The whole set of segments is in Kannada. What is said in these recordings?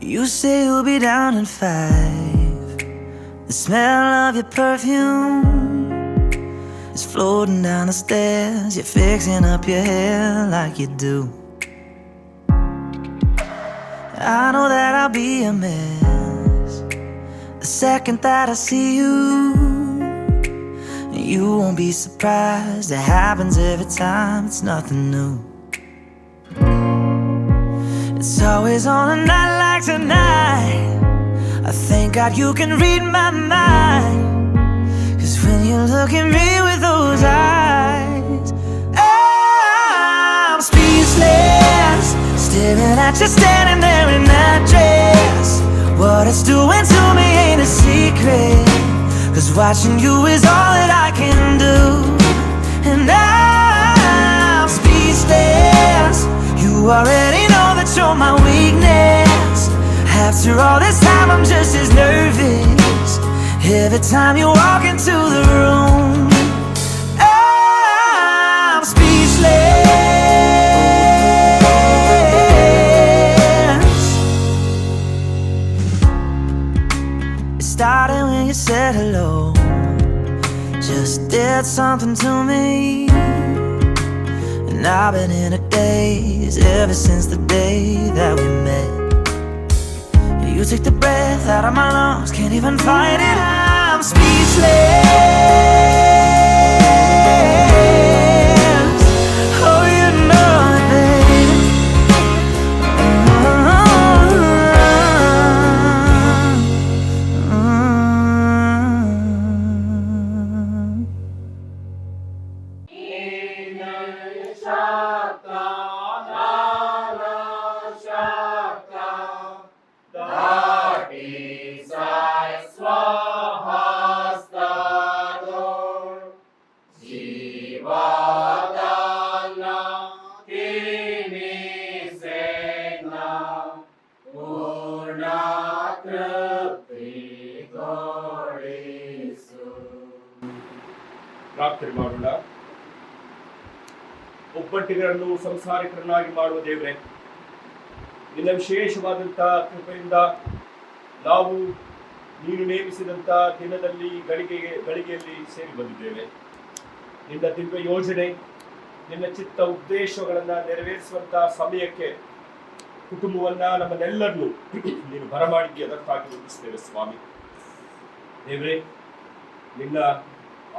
You say you'll be down in 5. The smell of your perfume is floating down the stairs. You're fixing up your hair like you do. I know that I'll be a mess the second that I see you. You won't be surprised, it happens every time, it's nothing new. It's always on a night like tonight. I thank God you can read my mind, 'cause when you look at me with those eyes, I'm speechless, staring at you standing there in that dress. What it's doing to me ain't a secret, 'cause watching you is all that I can do. And I'm speechless, you already know that you're my weakness. After all this time I'm just as nervous every time you walk into the room. I'm speechless. It started when you said hello, just did something to me. And I've been in a daze ever since the day that we met. You took the breath out of my lungs, can't even fight it. I'm speechless. Oh, you know it, baby. ಪ್ರಾರ್ಥನೆ ಮಾಡೋಣ. ಒಬ್ಬಂಟಿಗರನ್ನು ಸಂಸಾರಿಕರನ್ನಾಗಿ ಮಾಡುವ ದೇವರೇ, ನಿನ್ನ ವಿಶೇಷವಾದಂತಹ ಕೃಪೆಯಿಂದ ನಾವು ನೀನು ನೇಮಿಸಿದಂಥ ದಿನದಲ್ಲಿ ಗಳಿಗೆಯಲ್ಲಿ ಸೇರಿ ಬಂದಿದ್ದೇವೆ. ನಿನ್ನ ದಿವ್ಯ ಯೋಜನೆ, ನಿನ್ನ ಚಿತ್ತ ಉದ್ದೇಶಗಳನ್ನು ನೆರವೇರಿಸುವಂತಹ ಸಮಯಕ್ಕೆ ಕುಟುಂಬವನ್ನ ನಮ್ಮನ್ನೆಲ್ಲರನ್ನು ನೀನು ಬರಮಾಡಿದ್ದಿ, ಅದಕ್ಕಾಗಿ ವಂದಿಸ್ತೇವೆ ಸ್ವಾಮಿ. ದೇವರೇ, ನಿನ್ನ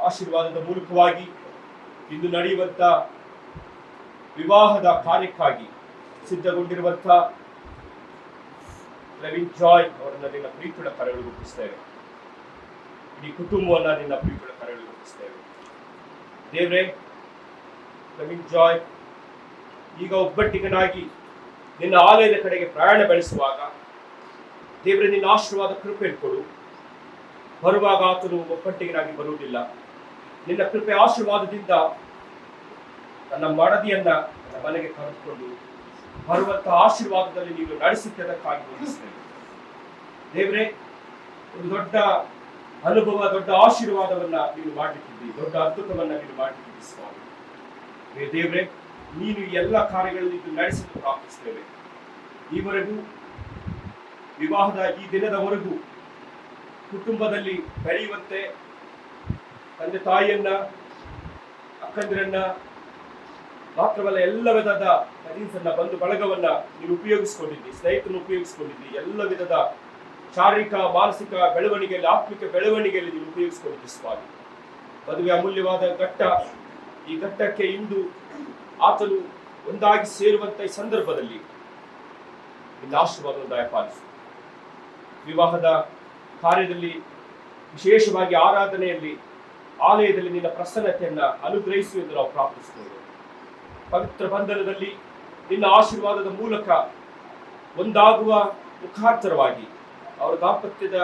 ಆಶೀರ್ವಾದದ ಮೂಲಕವಾಗಿ ಇಂದು ನಡೆಯುವಂಥ ವಿವಾಹದ ಕಾರ್ಯಕ್ಕಾಗಿ ಸಿದ್ಧಗೊಂಡಿರುವಂಥ ಲೆವಿನ್ ಜಾಯ್ ಅವರನ್ನ ನಿನ್ನ ಪ್ರೀತಿಯ ಕರೆಗಳು ಒಪ್ಪಿಸ್ತೇವೆ. ಇಡೀ ಕುಟುಂಬವನ್ನ ನಿನ್ನ ಪ್ರೀತಿಯ ಕರೆಗಳು ಒಪ್ಪಿಸ್ತೇವೆ. ದೇವರೇ, ಲೆವಿನ್ ಜಾಯ್ ಈಗ ಒಬ್ಬಟ್ಟಿಗನಾಗಿ ನಿನ್ನ ಆಲಯದ ಕಡೆಗೆ ಪ್ರಯಾಣ ಬೆಳೆಸುವಾಗ ದೇವರೇ, ನಿನ್ನ ಆಶೀರ್ವಾದ ಕೃಪೆ ಕೊಡು. ಬರುವಾಗ ಆತನು ಒಬ್ಬಟ್ಟಿಗನಾಗಿ ಬರುವುದಿಲ್ಲ. ನಿನ್ನ ಕೃಪೆ ಆಶೀರ್ವಾದದಿಂದ ನನ್ನ ಮಡದಿಯನ್ನ ನನ್ನ ಮನೆಗೆ ಕರೆದುಕೊಂಡು ಬರುವಂತಹ ಆಶೀರ್ವಾದದಲ್ಲಿ ನೀನು ನಡೆಸುತ್ತದಕ್ಕಾಗಿ ವಂದಿಸ್ತೇವೆ. ದೇವರೇ, ಒಂದು ದೊಡ್ಡ ಅನುಭವ, ದೊಡ್ಡ ಆಶೀರ್ವಾದವನ್ನ ನೀನು ಮಾಡಲಿಕ್ಕಿದ್ದಿ, ದೊಡ್ಡ ಅದ್ಭುತವನ್ನ ನೀನು ಮಾಡಲಿಕ್ಕಿದ್ದಿ ಸ್ವಾಮಿ. ದೇವರೇ, ನೀನು ಎಲ್ಲ ಕಾರ್ಯಗಳಲ್ಲಿ ಇದು ನಡೆಸಲು ಪ್ರಾರ್ಥಿಸ್ತೇವೆ. ಈವರೆಗೂ ವಿವಾಹದ ಈ ದಿನದವರೆಗೂ ಕುಟುಂಬದಲ್ಲಿ ಬೆಳೆಯುವಂತೆ ತಂದೆ ತಾಯಿಯನ್ನ, ಅಕ್ಕಂದಿರನ್ನ, ಮಾತ್ರವಲ್ಲ ಎಲ್ಲ ವಿಧದ ಕಜಿನ್ಸನ್ನ, ಬಂಧು ಬಳಗವನ್ನ ನೀನು ಉಪಯೋಗಿಸ್ಕೊಂಡಿದ್ದಿ, ಸ್ನೇಹಿತರನ್ನು ಉಪಯೋಗಿಸ್ಕೊಂಡಿದ್ದಿ, ಎಲ್ಲ ವಿಧದ ಶಾರೀರಿಕ ಮಾನಸಿಕ ಬೆಳವಣಿಗೆಯಲ್ಲಿ, ಆತ್ಮಿಕ ಬೆಳವಣಿಗೆಯಲ್ಲಿ ನೀನು ಉಪಯೋಗಿಸ್ಕೊಂಡಿದ್ದಿ ಸ್ವಾಮಿ. ಮದುವೆ ಅಮೂಲ್ಯವಾದ ಘಟ್ಟ. ಈ ಘಟ್ಟಕ್ಕೆ ಇಂದು ಆತನು ಒಂದಾಗಿ ಸೇರುವಂತ ಈ ಸಂದರ್ಭದಲ್ಲಿ ನಿನ್ನ ಆಶೀರ್ವಾದವನ್ನು ದಯಪಾಲಿಸು. ವಿವಾಹದ ಕಾರ್ಯದಲ್ಲಿ, ವಿಶೇಷವಾಗಿ ಆರಾಧನೆಯಲ್ಲಿ, ಆಲಯದಲ್ಲಿ ನಿನ್ನ ಪ್ರಸನ್ನತೆಯನ್ನ ಅನುಗ್ರಹಿಸು ಎಂದು ನಾವು ಪ್ರಾರ್ಥಿಸುತ್ತೇವೆ. ಪವಿತ್ರ ಬಂಧನದಲ್ಲಿ ನಿನ್ನ ಆಶೀರ್ವಾದದ ಮೂಲಕ ಒಂದಾಗುವ ಮುಖಾಂತರವಾಗಿ ಅವರ ದಾಂಪತ್ಯದ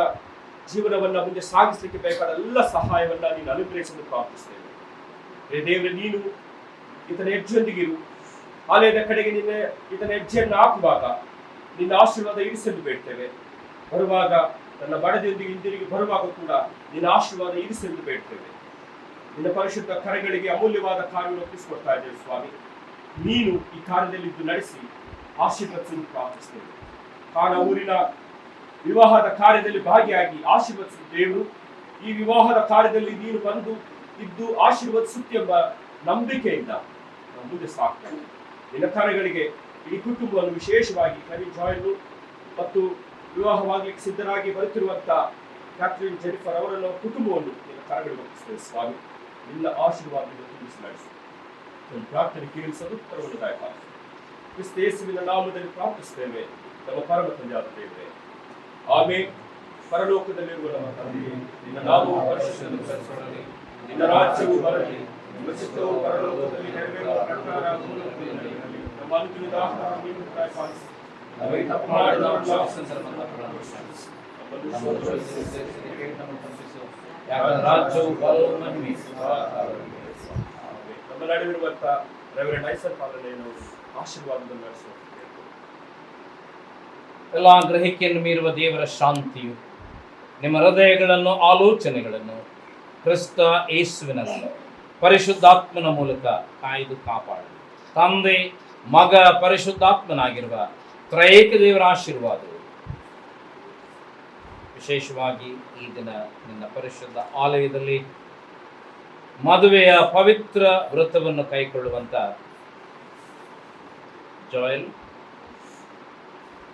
ಜೀವನವನ್ನ ಮುಂದೆ ಸಾಗಿಸಲಿಕ್ಕೆ ಬೇಕಾದ ಎಲ್ಲ ಸಹಾಯವನ್ನ ನೀನು ಅನುಗ್ರಹಿಸಲು ಪ್ರಾರ್ಥಿಸ್ತೇವೆ. ದೇವರೇ, ನೀನು ಈತನ ಹೆಜ್ಜೆಯೊಂದಿಗಿರು. ಆಲಯದ ಕಡೆಗೆ ನಿನ್ನ ಈತನ ಹೆಜ್ಜೆಯನ್ನು ಹಾಕುವಾಗ ನಿನ್ನ ಆಶೀರ್ವಾದ ಇರಿಸಲು ಬೇಡ್ತೇವೆ. ಬರುವಾಗ ನನ್ನ ಬಡದಿಯೊಂದಿಗೆ ಹಿಂದಿರುಗಿ ಬರುವಾಗ ಕೂಡ ನಿನ್ನ ಆಶೀರ್ವಾದ ಇರಿಸಲು ಬೇಡ್ತೇವೆ. ನಿನ್ನ ಪರಿಶುದ್ಧ ಕರೆಗಳಿಗೆ ಅಮೂಲ್ಯವಾದ ಕಾರ್ಯವನ್ನು ಒಪ್ಪಿಸಿಕೊಡ್ತಾ ಇದ್ದೇವೆ ಸ್ವಾಮಿ. ನೀನು ಈ ಕಾರ್ಯದಲ್ಲಿ ಇದ್ದು ನಡೆಸಿ ಆಶೀರ್ವದಿಸಲು ಪ್ರಾರ್ಥಿಸ್ತೇವೆ. ಕಾನ ಊರಿನ ವಿವಾಹದ ಕಾರ್ಯದಲ್ಲಿ ಭಾಗಿಯಾಗಿ ಆಶೀರ್ವದಿಸಿದ ದೇವರು ಈ ವಿವಾಹದ ಕಾರ್ಯದಲ್ಲಿ ನೀನು ಬಂದು ಇದ್ದು ಆಶೀರ್ವದಿಸುತ್ತೆಂಬ ನಂಬಿಕೆಯಿಂದ ನಾವು ಮುಂದೆ ಸಾಕ್ತೇವೆ. ನಿನ್ನ ಕರೆಗಳಿಗೆ ಈ ಕುಟುಂಬವನ್ನು ವಿಶೇಷವಾಗಿ ಕವಿ ಜಾಯ್ನು ಮತ್ತು ವಿವಾಹವಾಗಲಿಕ್ಕೆ ಸಿದ್ಧರಾಗಿ ಬರುತ್ತಿರುವಂತಹ ಕ್ಯಾಥರಿನ್ ಜೆನಿಫರ್ ಅವರನ್ನು ಕುಟುಂಬವನ್ನು ನಿನ್ನ ಕರೆಗಳಿಗೆ ಒಪ್ಪಿಸ್ತೇವೆ ಸ್ವಾಮಿ. ನಿನ್ನ ಆಶೀರ್ವಾದದಿಂದ ತುಂಬಿಸಿ ನಡೆಸು. ನನ್ನ ಪ್ರಾರ್ಥನೆ ಕೇಳಿಸಲು ಉತ್ತರವನ್ನು ದಯಪಾಲಿಸು. ಕ್ರಿಸ್ತ ಯೇಸುವಿನ ನಾಮದಲ್ಲಿ ಪ್ರಾರ್ಥಿಸುತ್ತೇವೆ ನಮ್ಮ ಪರಮ ತಂದೆಯಾದ ದೇವರೇ, ಆಮೆನ್. ಪರಲೋಕದಲ್ಲಿರುವ ನಮ್ಮ ತಂದೆಯೇ, ನಿನ್ನ ನಾಮವು ಪರಿಶುದ್ಧಗೊಳಿಸಲ್ಪಡಲಿ, ನಿನ್ನ ರಾಜ್ಯವು ಬರಲಿ, ನಿಮ್ಮ ಚಿತ್ತವು ಪರಲೋಕದಲ್ಲಿ ನೆರವೇರುವ ಪ್ರಕಾರ ಭೂಲೋಕದಲ್ಲಿ ನೆರವೇರಲಿ. ನಮ್ಮ ಅನುದಿನದ ಆಹಾರವನ್ನು ನೀನು ದಯಪಾಲಿಸು. ನಮಗೆ ತಪ್ಪು ಮಾಡಿದವರನ್ನು ನಮ್ಮನ್ನು ಕ್ಷಮಿಸು. ನಮ್ಮ ನಡುವಿರುವಂತ ರೆವರೆಂಡ್ ಐಸನ್ ಪಾಲನೆಯನ್ನು ಆಶೀರ್ವಾದವನ್ನು ನಡೆಸುವ ಎಲ್ಲ ಗ್ರಹಿಕೆಯನ್ನು ಮೀರುವ ದೇವರ ಶಾಂತಿಯು ನಿಮ್ಮ ಹೃದಯಗಳನ್ನು ಆಲೋಚನೆಗಳನ್ನು ಕ್ರಿಸ್ತ ಯೇಸುವಿನಲ್ಲಿ ಪರಿಶುದ್ಧಾತ್ಮನ ಮೂಲಕ ಕಾಯ್ದು ಕಾಪಾಡಿ ತಂದೆ ಮಗ ಪರಿಶುದ್ಧಾತ್ಮನಾಗಿರುವ ತ್ರೈಕ ದೇವರ ಆಶೀರ್ವಾದವು ವಿಶೇಷವಾಗಿ ಈ ದಿನ ನಿನ್ನ ಪರಿಶುದ್ಧ ಆಲಯದಲ್ಲಿ ಮದುವೆಯ ಪವಿತ್ರ ವ್ರತವನ್ನು ಕೈಗೊಳ್ಳುವಂತ ಜಾಯಲ್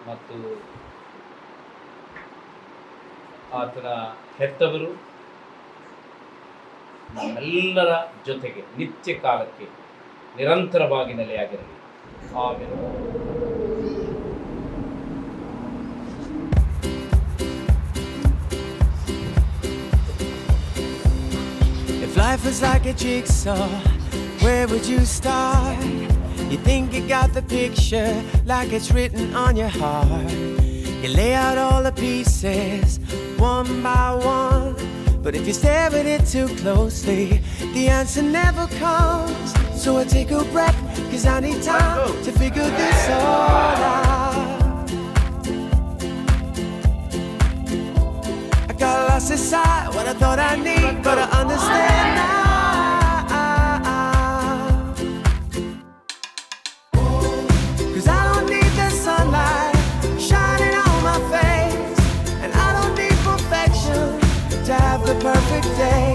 ಮತ್ತು ಆತನ ಹೆತ್ತವರು ನಮ್ಮೆಲ್ಲರ ಜೊತೆಗೆ ನಿತ್ಯ ಕಾಲಕ್ಕೆ ನಿರಂತರವಾಗಿ ನೆಲೆಯಾಗಿರಲಿ. Amen. If life was like a jigsaw, where would you start? You think you got the picture like it's written on your heart. You lay out all the pieces one by one, but if you stare at it too closely, the answer never comes. So I take a breath, 'cause I need time to figure this all out. I got lost inside what I thought I need, but I understand now. Perfect day.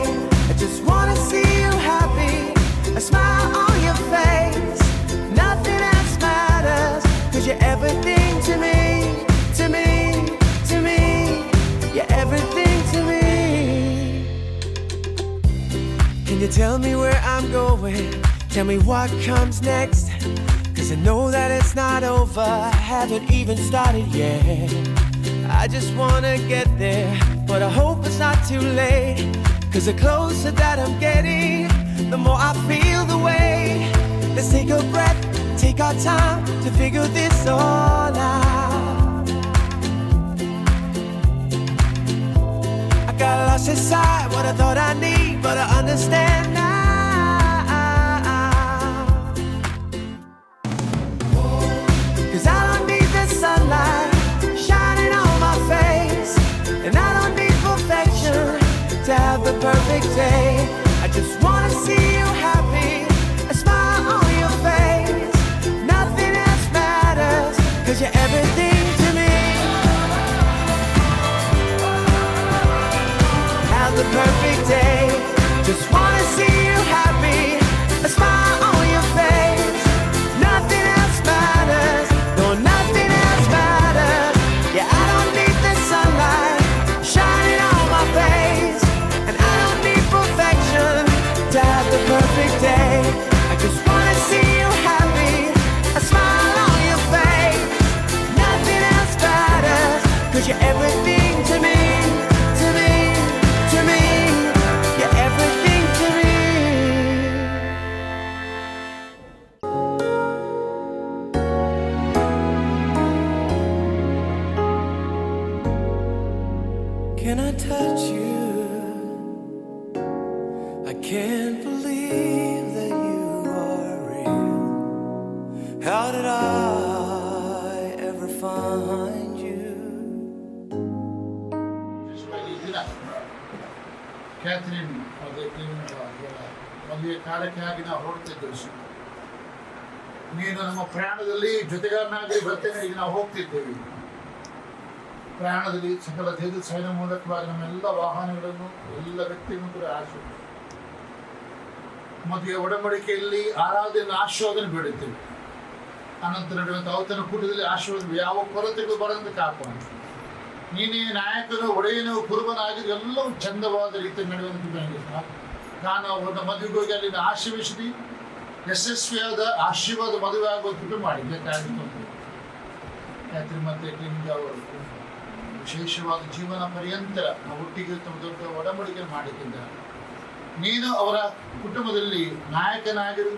I just wanna see you happy, a smile on your face. Nothing else matters, 'cause you're everything to me, to me, to me. You're everything to me. Can you tell me where I'm going? Tell me what comes next, 'cause I know that it's not over, I haven't even started yet. I just wanna get there, but I hope it's not too late, 'cause the closer that I'm getting, the more I feel the way. Let's take a breath, take our time to figure this all out. I got lost inside what I thought I need, but I understand now. 'Cause I don't need the sunlight shining on my face, and I don't need perfection to have the perfect day. I just wanna see you happy, a smile on your face. Nothing else matters, 'cause you're everything to me. Have the perfect day. Just wanna see you happy, a smile on your face. Nothing else matters, no, nothing else matters. Yeah, I don't need the sunlight shining on my face, and I don't need perfection to have the perfect day. I just wanna see you happy, a smile on your face. Nothing else matters, 'cause you're everything to me, to me, to me. You're everything to me. Can I touch you? I can't believe that you are real. How did I ever find you? ಈ ದಿನ ಕ್ಯಾಥರಿನ್ ಮದುವೆ ಕಾರ್ಯಕ್ಕಾಗಿ ನಾವು ಹೊರಡ್ತಿದ್ದೇವೆ. ನೀನು ನಮ್ಮ ಪ್ರಯಾಣದಲ್ಲಿ ಜೊತೆಗಾರನಾಗಿ ಬರ್ತೇನೆ, ಈಗ ನಾವು ಹೋಗ್ತಿದ್ದೇವೆ. ಪ್ರಯಾಣದಲ್ಲಿ ಸಕಲ ದೇವದ ಸೈನ್ಯ ಮೂಲಕವಾಗಿ ನಮ್ಮೆಲ್ಲ ವಾಹನಗಳನ್ನು ಎಲ್ಲ ವ್ಯಕ್ತಿಗಳನ್ನು ಕೂಡ ಆಶೀರ್ವಾದ. ಮದುವೆ ಒಡಂಬಡಿಕೆಯಲ್ಲಿ ಆರಾಧನೆ ಆಶೀರ್ವಾದನೆ ಬೇಡುತ್ತೇವೆ. ಅನಂತರ ನಡೆಯುವಂಥ ಔತಣ ಕೂಟದಲ್ಲಿ ಆಶೀರ್ವಾದ ಯಾವ ಕೊರತೆಗಳು ಬರದಂತೆ ಕಾಪಾಡ. ನೀನೇ ನಾಯಕನು, ಒಡೆಯನು, ಕುರುಬನಾಗಿದ್ದು ಎಲ್ಲವೂ ಚಂದವಾದ ರೀತಿಯಲ್ಲಿ ನಡೆಯುವಂಥ ನಾನು ಒಂದು ಮದುವೆಗೆ ಹೋಗಿ ಅಲ್ಲಿನ ಆಶೀರ್ವದಿಸಿ ಯಶಸ್ವಿಯಾದ ಆಶೀರ್ವಾದ ಮದುವೆ ಆಗುವ ಕೃಪೆ ಮಾಡಿ ಬೇಕಾಗಿತ್ತು. ಯಾತ್ರಿ ಮತ್ತೆ ಕ್ಲಿನಿಕ್ ಅವರು ವಿಶೇಷವಾದ ಜೀವನ ಪರ್ಯಂತರ ನಾವು ಒಟ್ಟಿಗೆ ತಮ್ಮ ದೊಡ್ಡ ಒಡಂಬಡಿಕೆ ಮಾಡಿದ್ದಾರೆ. ನೀನು ಅವರ ಕುಟುಂಬದಲ್ಲಿ ನಾಯಕನಾಗಿರು,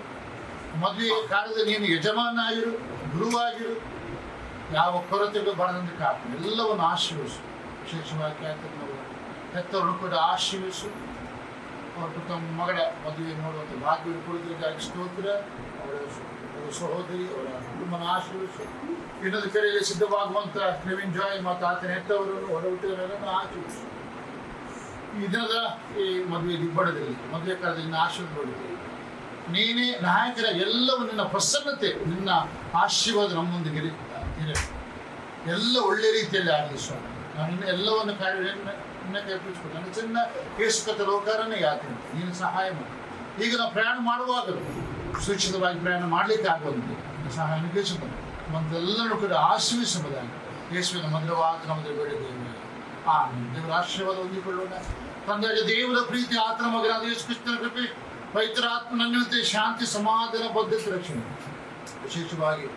ಮದುವೆಯ ಕಾರ್ಯದಲ್ಲಿ ನೀನು ಯಜಮಾನಾಗಿರು, ಗುರುವಾಗಿರು, ಯಾವ ಕೊರತೆಗಳು ಬರದಂತೆ ಕಾಪು ಎಲ್ಲವನ್ನು ಆಶೀರ್ವಿಸು. ವಿಶೇಷವಾಗಿ ಹೆತ್ತವರನ್ನು ಕೂಡ ಆಶೀರ್ವಿಸು. ಅವರ ತಮ್ಮ ಮಗಳ ಮದುವೆ ನೋಡುವಂಥ ಭಾಗ್ಯವನ್ನು ಕೊಡುವುದಕ್ಕಾಗಿ ಸ್ತೋತ್ರ. ಅವರ ಸಹೋದರಿ, ಅವರ ಕುಟುಂಬನ ಆಶೀರ್ವಿಸು. ಇನ್ನೊಂದು ಕಡೆಯಲ್ಲಿ ಸಿದ್ಧವಾಗುವಂಥ ಕೆವಿನ್ ಜಾಯ್ ಮತ್ತು ಆತನ ಹೆತ್ತವರನ್ನು ಹೊರ ಹುಟ್ಟಿದವರನ್ನು ಆಶೀರ್ವಿಸು. ಈ ದಿನದ ಈ ಮದುವೆ ದಿಬ್ಬಣದಲ್ಲಿ ಮದುವೆ ಕಾಲದಲ್ಲಿ ಆಶೀರ್ವಾದ ಪಡುತ್ತೇವೆ. ನೀನೇ ನಾಯಕರ ಎಲ್ಲವೂ ನಿನ್ನ ಪ್ರಸನ್ನತೆ, ನಿನ್ನ ಆಶೀರ್ವಾದ ನಮ್ಮೊಂದಿಗೆ ಎಲ್ಲ ಒಳ್ಳೆ ರೀತಿಯಲ್ಲಿ ಆಗಲಿ ಸ್ವಾಮಿ. ನಾನು ಇನ್ನು ಎಲ್ಲವನ್ನು ನಿನ್ನ ಕೈಪಿಡಿಸ್ಕೊಂಡು ನನ್ನ ಚಿನ್ನ ಯೇಸುಕತ ಲೋಕಾರನೇ ಯಾಕೆ ನೀನು ಸಹಾಯ ಮಾಡಿ. ಈಗ ನಾವು ಪ್ರಯಾಣ ಮಾಡುವಾಗಲೂ ಸುರಕ್ಷಿತವಾಗಿ ಪ್ರಯಾಣ ಮಾಡಲಿಕ್ಕೆ ಆಗುವಂತೆ ಸಹಾಯ ಅನುಗ್ರಹಿಸಬಹುದು. ನಮ್ಮದೆಲ್ಲರೂ ಕೂಡ ಆಶೀರ್ವಿಸಬಹುದಾಗಿ ಯೇಸುವಿನ ಮಧುರವಾದ ನಮ್ಮದು ಬೇಡಿದ್ದೇವೆ. ದೇವರ ಆಶೀರ್ವಾದ ಹೊಂದಿಕೊಳ್ಳೋಣ. ತಂದೆಯ ದೇವರ ಪ್ರೀತಿ, ಆತನ ಮಗನಾದ ಯೇಸು ಕ್ರಿಸ್ತನ ಕೃಪೆ, ಪವಿತ್ರ ಆತ್ಮನನ್ಯತೆ, ಶಾಂತಿ, ಸಮಾಧಾನ, ಬದ್ಧತೆ, ರಕ್ಷಣೆ ವಿಶೇಷವಾಗಿ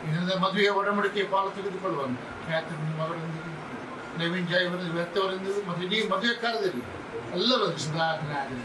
ಇನ್ನೊಂದು ಮದುವೆಯ ಒಡಂಬಡಿಕೆ ಪಾಲು ತೆಗೆದುಕೊಳ್ಳುವಂತ ಖ್ಯಾತನ ಮಗಳೊಂದಿಗೆ, ನವೀನ್ ಜಾಯ್ ವ್ಯಕ್ತವರೊಂದಿಗೆ ಮತ್ತು ಇಡೀ ಮದುವೆ ಕಾಲದಲ್ಲಿ ಎಲ್ಲರೊಂದಿಗೆ ಸದಾ ಆಗಲಿ.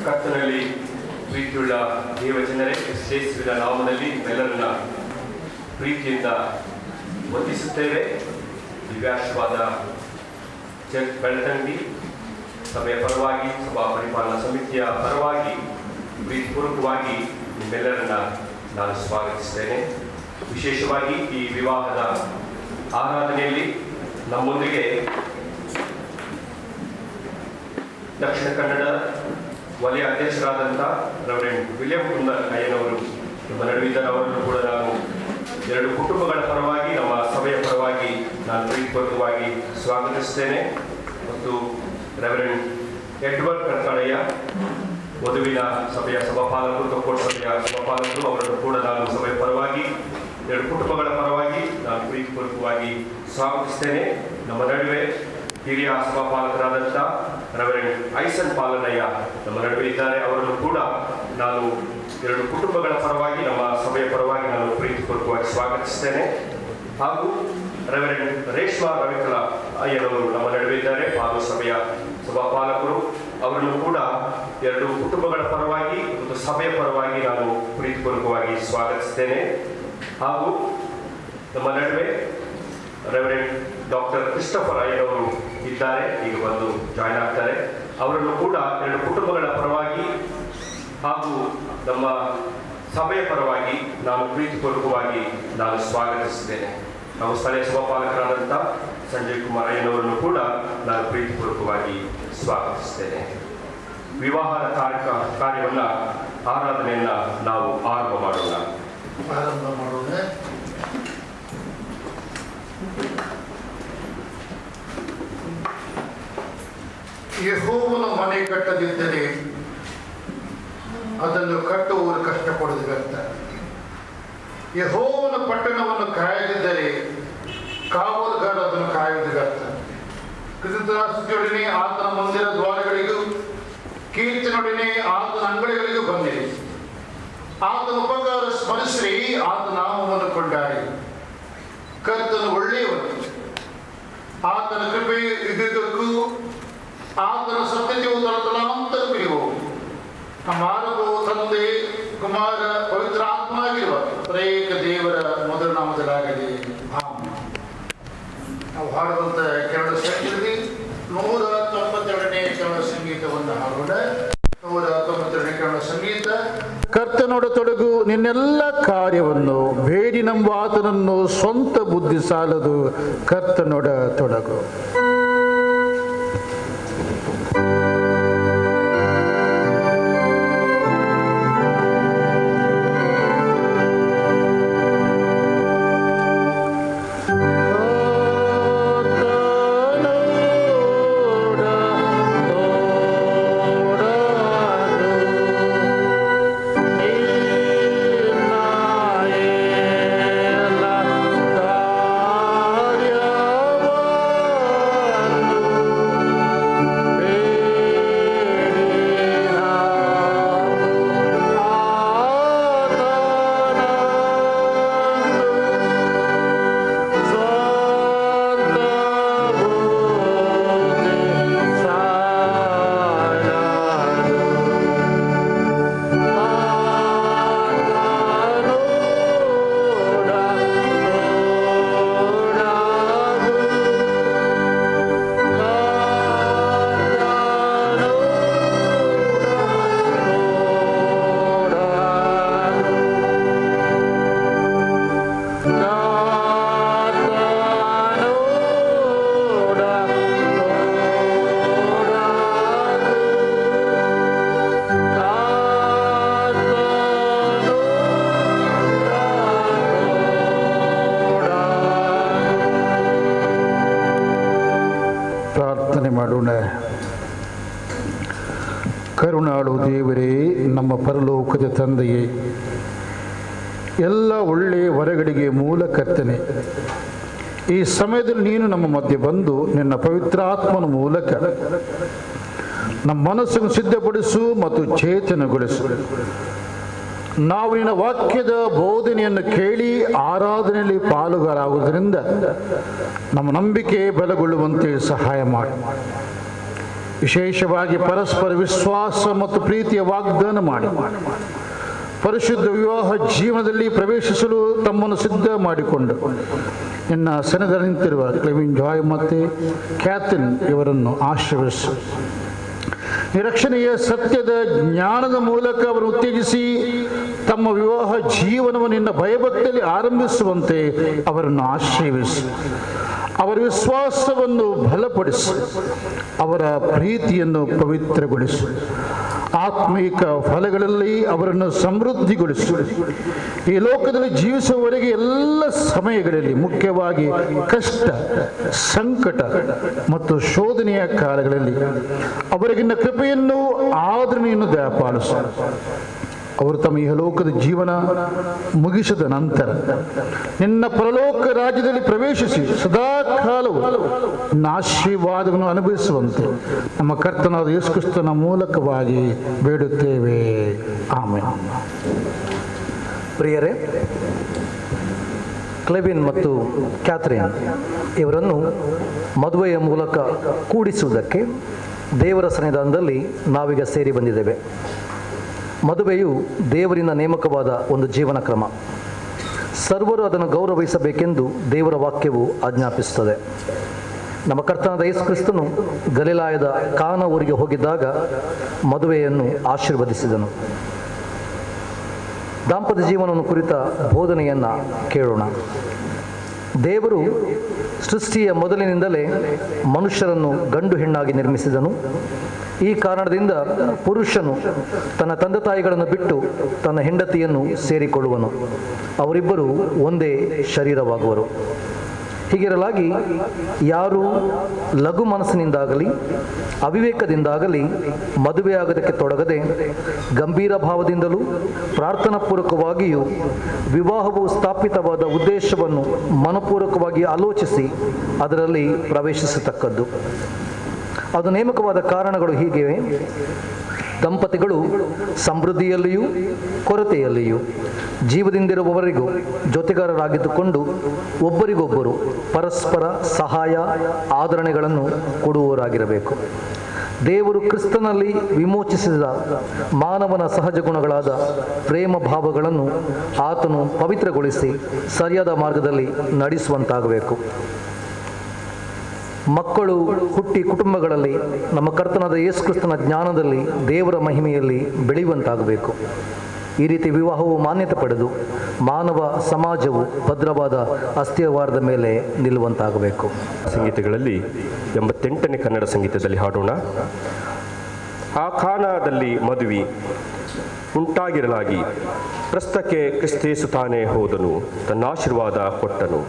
ಕರ್ತನಲ್ಲಿ ಪ್ರೀತಿಯುಳ್ಳ ದೇವಜನರೇ, ಯೇಸುವಿನ ನಾಮದಲ್ಲಿ ಎಲ್ಲರನ್ನ ಪ್ರೀತಿಯಿಂದ ವಂದಿಸುತ್ತೇವೆ. ದಿವ್ಯಾಶೀರ್ವಾದ ಚರ್ಚ್ ಬೆಳ್ತಂಗಡಿ ಸಭೆಯ ಪರವಾಗಿ, ಸಭಾ ಪರಿಪಾಲನಾ ಸಮಿತಿಯ ಪರವಾಗಿ ಪ್ರೀತಿಪೂರ್ವಕವಾಗಿ ನಿಮ್ಮೆಲ್ಲರನ್ನ ನಾನು ಸ್ವಾಗತಿಸ್ತೇನೆ. ವಿಶೇಷವಾಗಿ ಈ ವಿವಾಹದ ಆರಾಧನೆಯಲ್ಲಿ ನಮ್ಮೊಂದಿಗೆ ದಕ್ಷಿಣ ಕನ್ನಡ ವಲಯ ಅಧ್ಯಕ್ಷರಾದಂಥ ರೆವರೆಂಡ್ ವಿಲಿಯಂ ಕುಂದರ್ ಅಯ್ಯನವರು ನಮ್ಮ ನಡುವಿದ್ದಾರೆ. ಅವರನ್ನು ಕೂಡ ನಾನು ಎರಡು ಕುಟುಂಬಗಳ ಪರವಾಗಿ, ನಮ್ಮ ಸಭೆಯ ಪರವಾಗಿ ನಾನು ಪ್ರೀತಿಪೂರ್ವಕವಾಗಿ ಸ್ವಾಗತಿಸ್ತೇನೆ. ಮತ್ತು ರೆವರೆಂಡ್ ಎಡ್ವರ್ಡ್ ಕರ್ಕಳಯ್ಯ, ವಧುವಿನ ಸಭೆಯ ಸಭಾಪಾಲಕರು, ತೊಕ್ಕೋಟ ಸಭೆಯ ಸಭಾಪಾಲಕರು, ಅವರನ್ನು ಕೂಡ ನಾನು ಸಭೆಯ ಪರವಾಗಿ, ಎರಡು ಕುಟುಂಬಗಳ ಪರವಾಗಿ ನಾನು ಪ್ರೀತಿಪೂರ್ವಕವಾಗಿ ಸ್ವಾಗತಿಸ್ತೇನೆ. ನಮ್ಮ ನಡುವೆ ಹಿರಿಯ ಸಭಾಪಾಲಕರಾದಂಥ ರೆವರೆಂಡ್ ಐಸನ್ ಪಾಲನಯ್ಯ ನಮ್ಮ ನಡುವೆ ಇದ್ದಾರೆ. ಅವರನ್ನು ಕೂಡ ನಾನು ಎರಡು ಕುಟುಂಬಗಳ ಪರವಾಗಿ, ನಮ್ಮ ಸಭೆಯ ಪರವಾಗಿ ನಾನು ಪ್ರೀತಿಪೂರ್ವಕವಾಗಿ ಸ್ವಾಗತಿಸ್ತೇನೆ. ಹಾಗೂ ರೆವರೆಂಡ್ ರೇಷ್ಮಾ ರವಿಕಲಾ ಅಯ್ಯನವರು ನಮ್ಮ ನಡುವೆ ಇದ್ದಾರೆ, ಹಾಗೂ ಸಭೆಯ ಸಭಾಪಾಲಕರು. ಅವರನ್ನು ಕೂಡ ಎರಡು ಕುಟುಂಬಗಳ ಪರವಾಗಿ ಮತ್ತು ಸಭೆಯ ಪರವಾಗಿ ನಾನು ಪ್ರೀತಿಪೂರ್ವಕವಾಗಿ ಸ್ವಾಗತಿಸ್ತೇನೆ. ಹಾಗೂ ನಮ್ಮ ನಡುವೆ ರೆವರೆಂಡ್ ಡಾಕ್ಟರ್ ಕ್ರಿಸ್ಟೋಫರ್ ಅಯ್ಯನವರು ಇದ್ದಾರೆ, ಈಗ ಬಂದು ಜಾಯ್ನ್ ಆಗ್ತಾರೆ. ಅವರನ್ನು ಕೂಡ ಎರಡು ಕುಟುಂಬಗಳ ಪರವಾಗಿ ಹಾಗೂ ನಮ್ಮ ಸಭೆಯ ಪರವಾಗಿ ನಾನು ಪ್ರೀತಿಪೂರ್ವಕವಾಗಿ ನಾನು ಸ್ವಾಗತಿಸಿದ್ದೇನೆ. ನಾವು ಸ್ಥಳೀಯ ಸಭಾಪಾಲಕರಾದಂಥ ಸಂಜಯ್ ಕುಮಾರ್ ಅಯ್ಯನವರನ್ನು ಕೂಡ ನಾನು ಪ್ರೀತಿಪೂರ್ವಕವಾಗಿ ಸ್ವಾಗತಿಸ್ತೇನೆ. ವಿವಾಹದ ಕಾರ್ಯವನ್ನು, ಆರಾಧನೆಯನ್ನು ನಾವು ಆರಂಭ ಮಾಡೋಣ. ಯೆಹೋವನ ಮನೆ ಕಟ್ಟದಿದ್ದರೆ ಅದನ್ನು ಕಟ್ಟುವವರು ಕಷ್ಟಪಡುವುದು ವ್ಯರ್ಥ. ಯೆಹೋವನ ಪಟ್ಟಣವನ್ನು ಕಾಯದಿದ್ದರೆ ಕಾವಲುಗಾರ ಅದನ್ನು ಕಾಯುವುದು ವ್ಯರ್ಥ. ಕೃತಜ್ಞತಾಸ್ತುತಿಯೊಡನೆ ಆತನ ಮಂದಿರ ದ್ವಾರಗಳಿಗೂ, ಕೀರ್ತನೊಡನೆ ಆತನ ಅಂಗಡಿಗಳಿಗೂ ಬಂದಿರಿ. ಆತನ ಉಪಕಾರ ಸ್ಮರಿಸಿರಿ, ಆತನ ನಾಮವನ್ನು ಕೊಂಡಾಡಿ. ಕರ್ತನು ಒಳ್ಳೆಯವನು, ಆತನ ಕೃಪೆಯು ಯುಗಕ್ಕೂ, ಆತನ ಸತ್ಯತೆಯು ತಲತಲಾಂತರಕ್ಕೂ. ಮಾರ್ಗವು ತಂದೆ, ಕುಮಾರ, ಪವಿತ್ರ ಆತ್ಮನಾಗಿರುವ ತ್ರೇಕ ದೇವರ ಮೊದಲ ನಾಮದಲ್ಲಾಗಲಿ. ನಾವು ಹಾಡುವಂಥ ಕನ್ನಡ ಸಂಗೀತದಲ್ಲಿ 192ನೇ ಕನ್ನಡ ಸಂಗೀತವನ್ನು ಹಾಡೋಣ. 192ನೇ ಕನ್ನಡ ಸಂಗೀತ. ಕರ್ತನೊಡ ತೊಡಗು ನಿನ್ನೆಲ್ಲ ಕಾರ್ಯವನ್ನು, ಬೇಡಿ ನಂಬ ಆತನನ್ನು, ಸ್ವಂತ ಬುದ್ಧಿ ಸಾಲದು, ಕರ್ತನೊಡ ತೊಡಗು. ಮಾಡೋಣ. ಕರುಣಾಳು ದೇವರೇ, ನಮ್ಮ ಪರಲೋಕದ ತಂದೆಯೇ, ಎಲ್ಲ ಒಳ್ಳೆಯ ವರಗಳಿಗೆ ಮೂಲ ಕರ್ತನೆ, ಈ ಸಮಯದಲ್ಲಿ ನೀನು ನಮ್ಮ ಮಧ್ಯೆ ಬಂದು ನಿನ್ನ ಪವಿತ್ರಾತ್ಮನ ಮೂಲಕ ನಮ್ಮ ಮನಸ್ಸನ್ನು ಸಿದ್ಧಪಡಿಸು ಮತ್ತು ಚೇತನಗೊಳಿಸು. ನಾವು ನಿನ್ನ ವಾಕ್ಯದ ಬೋಧನೆಯನ್ನು ಕೇಳಿ ಆರಾಧನೆಯಲ್ಲಿ ಪಾಲುಗಾರಾಗುವುದರಿಂದ ನಮ್ಮ ನಂಬಿಕೆ ಬಲಗೊಳ್ಳುವಂತೆ ಸಹಾಯ ಮಾಡಿ. ವಿಶೇಷವಾಗಿ ಪರಸ್ಪರ ವಿಶ್ವಾಸ ಮತ್ತು ಪ್ರೀತಿಯ ವಾಗ್ದಾನ ಮಾಡಿ ಪರಿಶುದ್ಧ ವಿವಾಹ ಜೀವನದಲ್ಲಿ ಪ್ರವೇಶಿಸಲು ತಮ್ಮನ್ನು ಸಿದ್ಧ ಮಾಡಿಕೊಂಡು ನಿನ್ನ ಸೆನೆದಲ್ಲಿ ನಿಂತಿರುವ ಕ್ಲೆವಿನ್ ಜಾಯ್ ಮತ್ತು ಕ್ಯಾಥರಿನ್ ಇವರನ್ನು ಆಶೀರ್ವದಿಸು. ನಿರಕ್ಷಣೆಯ ಸತ್ಯದ ಜ್ಞಾನದ ಮೂಲಕ ಅವರು ಉತ್ತೇಜಿಸಿ ತಮ್ಮ ವಿವಾಹ ಜೀವನವನ್ನು ನಿನ್ನ ಭಯಭಕ್ತಿಯಲ್ಲಿ ಆರಂಭಿಸುವಂತೆ ಅವರನ್ನು ಆಶೀರ್ವದಿಸು. ಅವರ ವಿಶ್ವಾಸವನ್ನು ಬಲಪಡಿಸು, ಅವರ ಪ್ರೀತಿಯನ್ನು ಪವಿತ್ರಗೊಳಿಸು, ಆತ್ಮೀಕ ಫಲಗಳಲ್ಲಿ ಅವರನ್ನು ಸಮೃದ್ಧಿಗೊಳಿಸು. ಈ ಲೋಕದಲ್ಲಿ ಜೀವಿಸುವವರೆಗೆ ಎಲ್ಲ ಸಮಯಗಳಲ್ಲಿ, ಮುಖ್ಯವಾಗಿ ಕಷ್ಟ, ಸಂಕಟ ಮತ್ತು ಶೋಧನೆಯ ಕಾಲಗಳಲ್ಲಿ ಅವರಿಗಿನ್ನ ಕೃಪೆಯನ್ನು ಆದರಣೆಯನ್ನು ದಯಪಾಲಿಸು. ಅವರು ತಮ್ಮ ಇಹಲೋಕದ ಜೀವನ ಮುಗಿಸಿದ ನಂತರ ನಿನ್ನ ಪರಲೋಕ ರಾಜ್ಯದಲ್ಲಿ ಪ್ರವೇಶಿಸಿ ಸದಾಕಾಲವು ನಿನ್ನ ಆಶೀರ್ವಾದವನ್ನು ಅನುಭವಿಸುವಂತೆ ನಮ್ಮ ಕರ್ತನಾದ ಯೇಸು ಕ್ರಿಸ್ತನ ಮೂಲಕವಾಗಿ ಬೇಡುತ್ತೇವೆ. ಆಮೆನ್. ಪ್ರಿಯರೇ, ಕ್ಲೆವಿನ್ ಮತ್ತು ಕ್ಯಾಥರಿನ್ ಇವರನ್ನು ಮದುವೆಯ ಮೂಲಕ ಕೂಡಿಸುವುದಕ್ಕೆ ದೇವರ ಸನ್ನಿಧಾನದಲ್ಲಿ ನಾವೀಗ ಸೇರಿ ಬಂದಿದ್ದೇವೆ. ಮದುವೆಯು ದೇವರಿಂದ ನೇಮಕವಾದ ಒಂದು ಜೀವನ ಕ್ರಮ. ಸರ್ವರು ಅದನ್ನು ಗೌರವಿಸಬೇಕೆಂದು ದೇವರ ವಾಕ್ಯವು ಆಜ್ಞಾಪಿಸುತ್ತದೆ. ನಮ್ಮ ಕರ್ತನಾದ ಯೇಸು ಕ್ರಿಸ್ತನು ಗಲಿಲಾಯದ ಕಾನಾ ಊರಿಗೆ ಹೋಗಿದ್ದಾಗ ಮದುವೆಯನ್ನು ಆಶೀರ್ವದಿಸಿದನು. ದಾಂಪತ್ಯ ಜೀವನವನ್ನು ಕುರಿತ ಬೋಧನೆಯನ್ನು ಕೇಳೋಣ. ದೇವರು ಸೃಷ್ಟಿಯ ಮೊದಲಿನಿಂದಲೇ ಮನುಷ್ಯರನ್ನು ಗಂಡು ಹೆಣ್ಣಾಗಿ ನಿರ್ಮಿಸಿದನು. ಈ ಕಾರಣದಿಂದ ಪುರುಷನು ತನ್ನ ತಂದೆ ತಾಯಿಗಳನ್ನು ಬಿಟ್ಟು ತನ್ನ ಹೆಂಡತಿಯನ್ನು ಸೇರಿಕೊಳ್ಳುವನು. ಅವರಿಬ್ಬರು ಒಂದೇ ಶರೀರವಾಗುವರು. ಹೀಗಿರಲಾಗಿ ಯಾರು ಲಘು ಮನಸ್ಸಿನಿಂದಾಗಲಿ ಅವಿವೇಕದಿಂದಾಗಲಿ ಮದುವೆಯಾಗೋದಕ್ಕೆ ತೊಡಗದೆ ಗಂಭೀರ ಭಾವದಿಂದಲೂ ಪ್ರಾರ್ಥನಾಪೂರ್ವಕವಾಗಿಯೂ ವಿವಾಹವು ಸ್ಥಾಪಿತವಾದ ಉದ್ದೇಶವನ್ನು ಮನಪೂರ್ವಕವಾಗಿ ಆಲೋಚಿಸಿ ಅದರಲ್ಲಿ ಪ್ರವೇಶಿಸತಕ್ಕದ್ದು. ಅದು ನೇಮಕವಾದ ಕಾರಣಗಳು ಹೀಗಿವೆ. ದಂಪತಿಗಳು ಸಮೃದ್ಧಿಯಲ್ಲಿಯೂ ಕೊರತೆಯಲ್ಲಿಯೂ ಜೀವದಿಂದಿರುವವರೆಗೂ ಜೊತೆಗಾರರಾಗಿದ್ದುಕೊಂಡು ಒಬ್ಬರಿಗೊಬ್ಬರು ಪರಸ್ಪರ ಸಹಾಯ ಆದರಣೆಗಳನ್ನು ಕೊಡುವವರಾಗಿರಬೇಕು. ದೇವರು ಕ್ರಿಸ್ತನಲ್ಲಿ ವಿಮೋಚಿಸಿದ ಮಾನವನ ಸಹಜ ಗುಣಗಳಾದ ಪ್ರೇಮ ಭಾವಗಳನ್ನು ಆತನು ಪವಿತ್ರಗೊಳಿಸಿ ಸರಿಯಾದ ಮಾರ್ಗದಲ್ಲಿ ನಡೆಸುವಂತಾಗಬೇಕು. ಮಕ್ಕಳು ಹುಟ್ಟಿ ಕುಟುಂಬಗಳಲ್ಲಿ ನಮ್ಮ ಕರ್ತನಾದ ಯೇಸು ಕ್ರಿಸ್ತನ ಜ್ಞಾನದಲ್ಲಿ ದೇವರ ಮಹಿಮೆಯಲ್ಲಿ ಬೆಳೆಯುವಂತಾಗಬೇಕು. ಈ ರೀತಿ ವಿವಾಹವು ಮಾನ್ಯತೆ ಪಡೆದು ಮಾನವ ಸಮಾಜವು ಭದ್ರವಾದ ಅಸ್ಥಿವಾರದ ಮೇಲೆ ನಿಲ್ಲುವಂತಾಗಬೇಕು. ಸಂಗೀತಗಳಲ್ಲಿ 88ನೇ ಕನ್ನಡ ಸಂಗೀತದಲ್ಲಿ ಹಾಡೋಣ. ಆ ಕಾನಾದಲ್ಲಿ ಮದುವೆ ಉಂಟಾಗಿರಲಾಗಿ ಪ್ರಸ್ತಕ್ಕೆ ಕ್ರಿಸ್ತೇಸು ತಾನೇ ಹೋದನು, ತನ್ನ ಆಶೀರ್ವಾದ ಕೊಟ್ಟನು.